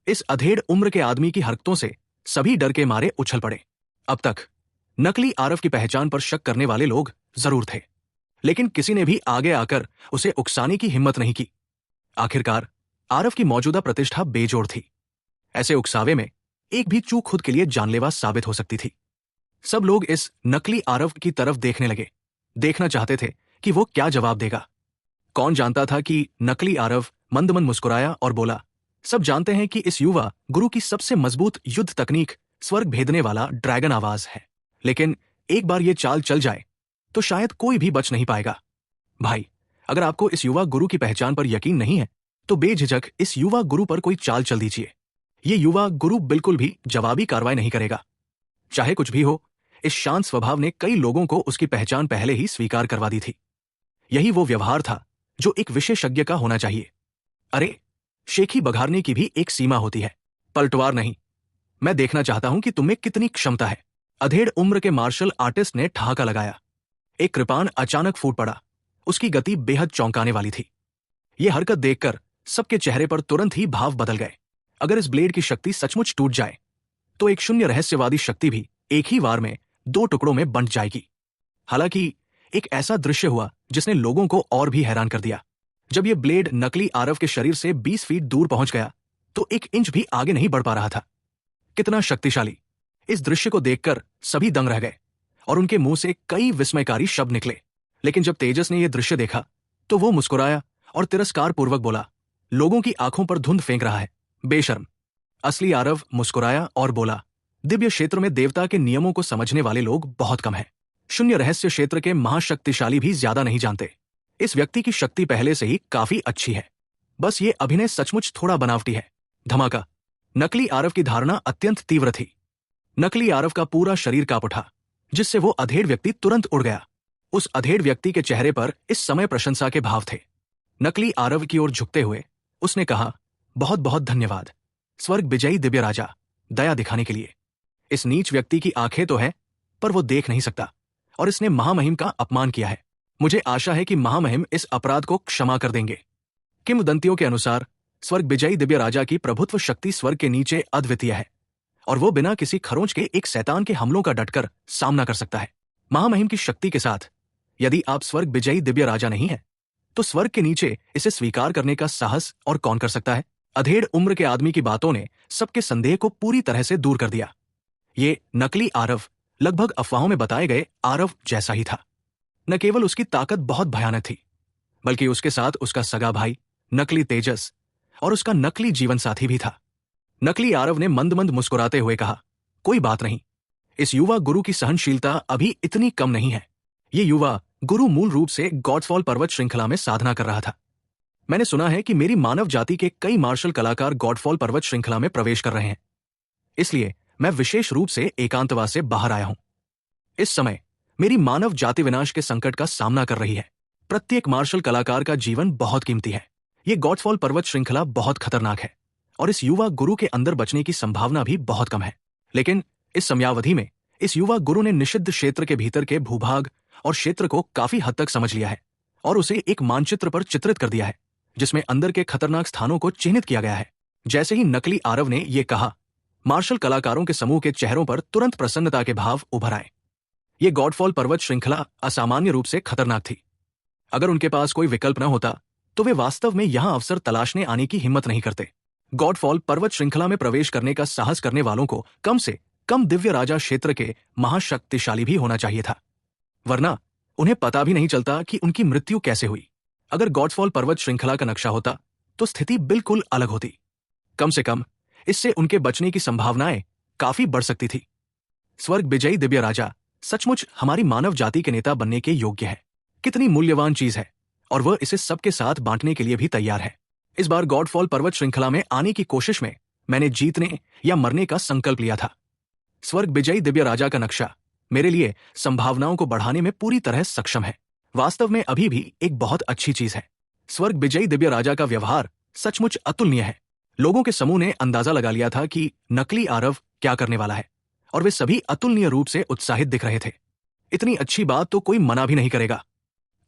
इस अधेड़ उम्र के आदमी की हरकतों से सभी डर के मारे उछल पड़े। अब तक नकली आरव की पहचान पर शक करने वाले लोग जरूर थे, लेकिन किसी ने भी आगे आकर उसे उकसाने की हिम्मत नहीं की। आखिरकार आरव की मौजूदा प्रतिष्ठा बेजोड़ थी। ऐसे उकसावे में एक भी चूक खुद के लिए जानलेवा साबित हो सकती थी। सब लोग इस नकली आरव की तरफ देखने लगे, देखना चाहते थे कि वो क्या जवाब देगा। कौन जानता था कि नकली आरव मंद मंद मुस्कुराया और बोला, सब जानते हैं कि इस युवा गुरु की सबसे मजबूत युद्ध तकनीक स्वर्ग भेदने वाला ड्रैगन आवाज है, लेकिन एक बार ये चाल चल जाए तो शायद कोई भी बच नहीं पाएगा। भाई, अगर आपको इस युवा गुरु की पहचान पर यकीन नहीं है तो बेझिझक इस युवा गुरु पर कोई चाल चल दीजिए। ये युवा गुरु बिल्कुल भी जवाबी कार्रवाई नहीं करेगा। चाहे कुछ भी हो, इस शांत स्वभाव ने कई लोगों को उसकी पहचान पहले ही स्वीकार करवा दी थी। यही वो व्यवहार था जो एक विशेषज्ञ का होना चाहिए। अरे, शेखी बघारने की भी एक सीमा होती है, पलटवार नहीं। मैं देखना चाहता हूं कि तुम्हें कितनी क्षमता है। अधेड़ उम्र के मार्शल आर्टिस्ट ने ठहाका लगाया। एक कृपाण अचानक फूट पड़ा। उसकी गति बेहद चौंकाने वाली थी। यह हरकत देखकर सबके चेहरे पर तुरंत ही भाव बदल गए। अगर इस ब्लेड की शक्ति सचमुच टूट जाए तो एक शून्य रहस्यवादी शक्ति भी एक ही वार में 2 टुकड़ों में बंट जाएगी। हालांकि एक ऐसा दृश्य हुआ जिसने लोगों को और भी हैरान कर दिया। जब यह ब्लेड नकली आरव के शरीर से 20 फीट दूर पहुंच गया तो 1 इंच भी आगे नहीं बढ़ पा रहा था। कितना शक्तिशाली! इस दृश्य को देखकर सभी दंग रह गए और उनके मुंह से कई विस्मयकारी शब्द निकले। लेकिन जब तेजस ने यह दृश्य देखा तो वो मुस्कुराया और तिरस्कार पूर्वक बोला, लोगों की आंखों पर धुंध फेंक रहा है, बेशर्म। असली आरव मुस्कुराया और बोला, दिव्य क्षेत्र में देवता के नियमों को समझने वाले लोग बहुत कम हैं। शून्य रहस्य क्षेत्र के महाशक्तिशाली भी ज्यादा नहीं जानते। इस व्यक्ति की शक्ति पहले से ही काफी अच्छी है, बस ये अभिनय सचमुच थोड़ा बनावटी है। धमाका! नकली आरव की धारणा अत्यंत तीव्र थी। नकली आरव का पूरा शरीर कांप उठा, जिससे वो अधेड़ व्यक्ति तुरंत उड़ गया। उस अधेड़ व्यक्ति के चेहरे पर इस समय प्रशंसा के भाव थे। नकली आरव की ओर झुकते हुए उसने कहा, बहुत बहुत धन्यवाद स्वर्ग विजयी दिव्य राजा, दया दिखाने के लिए। इस नीच व्यक्ति की आंखें तो है पर वो देख नहीं सकता और इसने महामहिम का अपमान किया है। मुझे आशा है कि महामहिम इस अपराध को क्षमा कर देंगे। किंवदंतियों के अनुसार स्वर्ग विजयी दिव्य राजा की प्रभुत्व शक्ति स्वर्ग के नीचे अद्वितीय है और वो बिना किसी खरोंच के एक शैतान के हमलों का डटकर सामना कर सकता है। महामहिम की शक्ति के साथ यदि आप स्वर्ग विजयी दिव्य राजा नहीं है तो स्वर्ग के नीचे इसे स्वीकार करने का साहस और कौन कर सकता है? अधेड़ उम्र के आदमी की बातों ने सबके संदेह को पूरी तरह से दूर कर दिया। ये नकली आरव लगभग अफवाहों में बताए गए आरव जैसा ही था। न केवल उसकी ताकत बहुत भयानक थी, बल्कि उसके साथ उसका सगा भाई नकली तेजस और उसका नकली जीवन साथी भी था। नकली आरव ने मंद मंद मुस्कुराते हुए कहा, कोई बात नहीं, इस युवा गुरु की सहनशीलता अभी इतनी कम नहीं है। ये युवा गुरु मूल रूप से गॉडफॉल पर्वत श्रृंखला में साधना कर रहा था। मैंने सुना है कि मेरी मानव जाति के कई मार्शल कलाकार गॉडफॉल पर्वत श्रृंखला में प्रवेश कर रहे हैं, इसलिए मैं विशेष रूप से एकांतवास से बाहर आया हूं। इस समय मेरी मानव जाति विनाश के संकट का सामना कर रही है। प्रत्येक मार्शल कलाकार का जीवन बहुत कीमती है। ये गॉडफॉल पर्वत श्रृंखला बहुत खतरनाक है और इस युवा गुरु के अंदर बचने की संभावना भी बहुत कम है। लेकिन इस समयावधि में इस युवा गुरु ने निषिद्ध क्षेत्र के भीतर के भूभाग और क्षेत्र को काफी हद तक समझ लिया है और उसे एक मानचित्र पर चित्रित कर दिया है, जिसमें अंदर के खतरनाक स्थानों को चिन्हित किया गया है। जैसे ही नकली आरव ने यह कहा, मार्शल कलाकारों के समूह के चेहरों पर तुरंत प्रसन्नता के भाव उभर आए। ये गॉडफॉल पर्वत श्रृंखला असामान्य रूप से खतरनाक थी। अगर उनके पास कोई विकल्प न होता तो वे वास्तव में यहां अवसर तलाशने आने की हिम्मत नहीं करते। गॉडफॉल पर्वत श्रृंखला में प्रवेश करने का साहस करने वालों को कम से कम दिव्य राजा क्षेत्र के महाशक्तिशाली भी होना चाहिए था, वरना उन्हें पता भी नहीं चलता कि उनकी मृत्यु कैसे हुई। अगर गॉडफॉल पर्वत श्रृंखला का नक्शा होता तो स्थिति बिल्कुल अलग होती। कम से कम इससे उनके बचने की संभावनाएं काफी बढ़ सकती थी। स्वर्ग विजयी दिव्य राजा सचमुच हमारी मानव जाति के नेता बनने के योग्य है। कितनी मूल्यवान चीज है और वह इसे सबके साथ बांटने के लिए भी तैयार है। इस बार गॉडफॉल पर्वत श्रृंखला में आने की कोशिश में मैंने जीतने या मरने का संकल्प लिया था। स्वर्ग विजयी दिव्य राजा का नक्शा मेरे लिए संभावनाओं को बढ़ाने में पूरी तरह सक्षम है। वास्तव में अभी भी एक बहुत अच्छी चीज है। स्वर्ग विजयी दिव्य राजा का व्यवहार सचमुच अतुलनीय है। लोगों के समूह ने अंदाजा लगा लिया था कि नकली आरव क्या करने वाला है और वे सभी अतुलनीय रूप से उत्साहित दिख रहे थे। इतनी अच्छी बात तो कोई मना भी नहीं करेगा।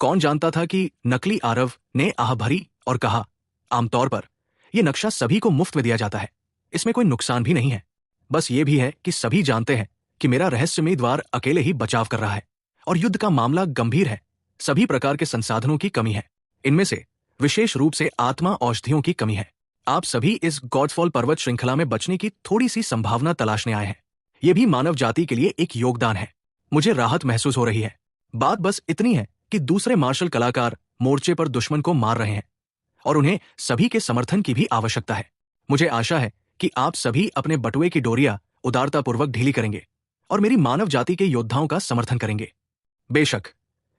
कौन जानता था कि नकली आरव ने आह भरी और कहा, आमतौर पर यह नक्शा सभी को मुफ्त में दिया जाता है, इसमें कोई नुकसान भी नहीं है। बस ये भी है कि सभी जानते हैं कि मेरा रहस्यमयी द्वार अकेले ही बचाव कर रहा है और युद्ध का मामला गंभीर है। सभी प्रकार के संसाधनों की कमी है, इनमें से विशेष रूप से आत्मा औषधियों की कमी है। आप सभी इस गॉडफॉल पर्वत श्रृंखला में बचने की थोड़ी सी संभावना तलाशने आए हैं। यह भी मानव जाति के लिए एक योगदान है। मुझे राहत महसूस हो रही है। बात बस इतनी है कि दूसरे मार्शल कलाकार मोर्चे पर दुश्मन को मार रहे हैं और उन्हें सभी के समर्थन की भी आवश्यकता है। मुझे आशा है कि आप सभी अपने बटुए की डोरियां उदारतापूर्वक ढीली करेंगे और मेरी मानव जाति के योद्धाओं का समर्थन करेंगे। बेशक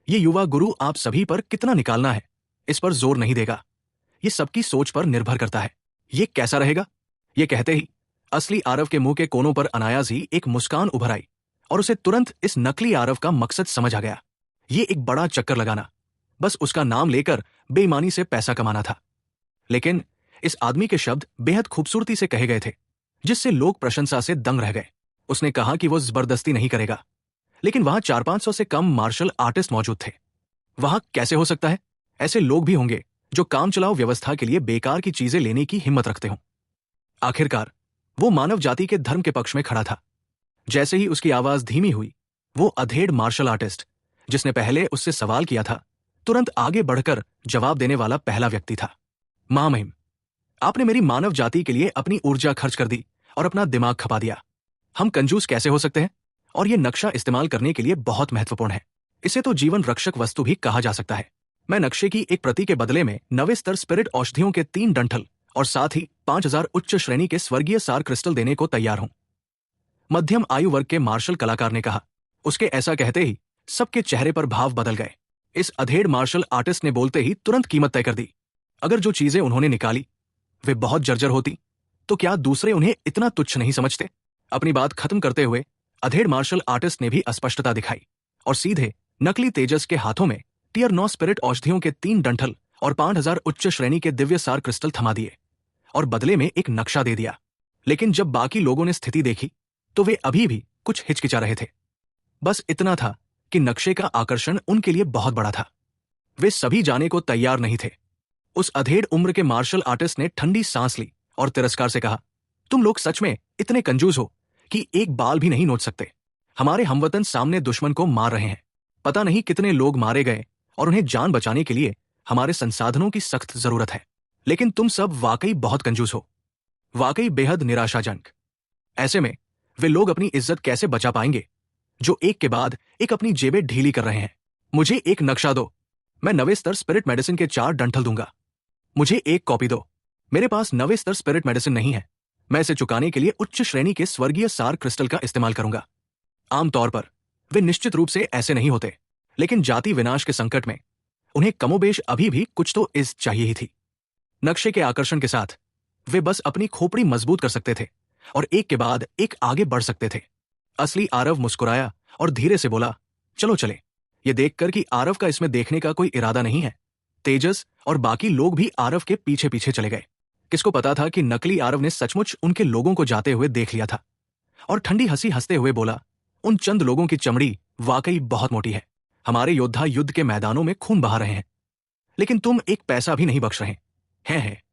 ये युवा गुरु आप सभी पर कितना निकालना है इस पर जोर नहीं देगा। ये सबकी सोच पर निर्भर करता है। ये कैसा रहेगा? ये कहते ही असली आरव के मुंह के कोनों पर अनायास ही एक मुस्कान उभर आई और उसे तुरंत इस नकली आरव का मकसद समझ आ गया। ये एक बड़ा चक्कर लगाना, बस उसका नाम लेकर बेईमानी से पैसा कमाना था। लेकिन इस आदमी के शब्द बेहद खूबसूरती से कहे गए थे, जिससे लोग प्रशंसा से दंग रह गए। उसने कहा कि वो जबरदस्ती नहीं करेगा, लेकिन वहां 400-500 से कम मार्शल आर्टिस्ट मौजूद थे। वहां कैसे हो सकता है? ऐसे लोग भी होंगे जो काम चलाओ व्यवस्था के लिए बेकार की चीजें लेने की हिम्मत रखते हों। आखिरकार वो मानव जाति के धर्म के पक्ष में खड़ा था। जैसे ही उसकी आवाज धीमी हुई, वो अधेड़ मार्शल आर्टिस्ट जिसने पहले उससे सवाल किया था, तुरंत आगे बढ़कर जवाब देने वाला पहला व्यक्ति था। महामहिम, आपने मेरी मानव जाति के लिए अपनी ऊर्जा खर्च कर दी और अपना दिमाग खपा दिया। हम कंजूस कैसे हो सकते हैं? और यह नक्शा इस्तेमाल करने के लिए बहुत महत्वपूर्ण है। इसे तो जीवन रक्षक वस्तु भी कहा जा सकता है। मैं नक्शे की एक प्रति के बदले में 9वें स्तर स्पिरिट औषधियों के 3 डंठल और साथ ही 5000 उच्च श्रेणी के स्वर्गीय सार क्रिस्टल देने को तैयार हूं। मध्यम आयु वर्ग के मार्शल कलाकार ने कहा। उसके ऐसा कहते ही सबके चेहरे पर भाव बदल गए। इस अधेड़ मार्शल आर्टिस्ट ने बोलते ही तुरंत कीमत तय कर दी। अगर जो चीजें उन्होंने निकाली वे बहुत जर्जर होती, तो क्या दूसरे उन्हें इतना तुच्छ नहीं समझते? अपनी बात खत्म करते हुए अधेड़ मार्शल आर्टिस्ट ने भी अस्पष्टता दिखाई और सीधे नकली तेजस के हाथों में टियर 9 स्पिरिट औषधियों के 3 डंठल और 5000 उच्च श्रेणी के दिव्य सार क्रिस्टल थमा दिए और बदले में एक नक्शा दे दिया। लेकिन जब बाकी लोगों ने स्थिति देखी तो वे अभी भी कुछ हिचकिचा रहे थे। बस इतना था कि नक्शे का आकर्षण उनके लिए बहुत बड़ा था। वे सभी जाने को तैयार नहीं थे। उस अधेड़ उम्र के मार्शल आर्टिस्ट ने ठंडी सांस ली और तिरस्कार से कहा, तुम लोग सच में इतने कंजूस हो कि एक बाल भी नहीं नोच सकते। हमारे हमवतन सामने दुश्मन को मार रहे हैं। पता नहीं कितने लोग मारे गए और उन्हें जान बचाने के लिए हमारे संसाधनों की सख्त जरूरत है। लेकिन तुम सब वाकई बहुत कंजूस हो, वाकई बेहद निराशाजनक। ऐसे में वे लोग अपनी इज्जत कैसे बचा पाएंगे जो एक के बाद एक अपनी जेबें ढीली कर रहे हैं? मुझे एक नक्शा दो। मैं 9वें स्तर स्पिरिट मेडिसिन के 4 डंठल दूंगा। मुझे एक कॉपी दो। मेरे पास 9वें स्तर स्पिरिट मेडिसिन नहीं है। मैं इसे चुकाने के लिए उच्च श्रेणी के स्वर्गीय सार क्रिस्टल का इस्तेमाल करूंगा। आमतौर पर वे निश्चित रूप से ऐसे नहीं होते, लेकिन जाति विनाश के संकट में उन्हें कमोबेश अभी भी कुछ तो इस चाहिए ही थी। नक्शे के आकर्षण के साथ वे बस अपनी खोपड़ी मजबूत कर सकते थे और एक के बाद एक आगे बढ़ सकते थे। असली आरव मुस्कुराया और धीरे से बोला, चलो चले। ये देखकर कि आरव का इसमें देखने का कोई इरादा नहीं है, तेजस और बाकी लोग भी आरव के पीछे पीछे चले गए। किसको पता था कि नकली आरव ने सचमुच उनके लोगों को जाते हुए देख लिया था, और ठंडी हंसी हंसते हुए बोला, उन चंद लोगों की चमड़ी वाकई बहुत मोटी है। हमारे योद्धा युद्ध के मैदानों में खून बहा रहे हैं, लेकिन तुम एक पैसा भी नहीं बख्श रहे हैं।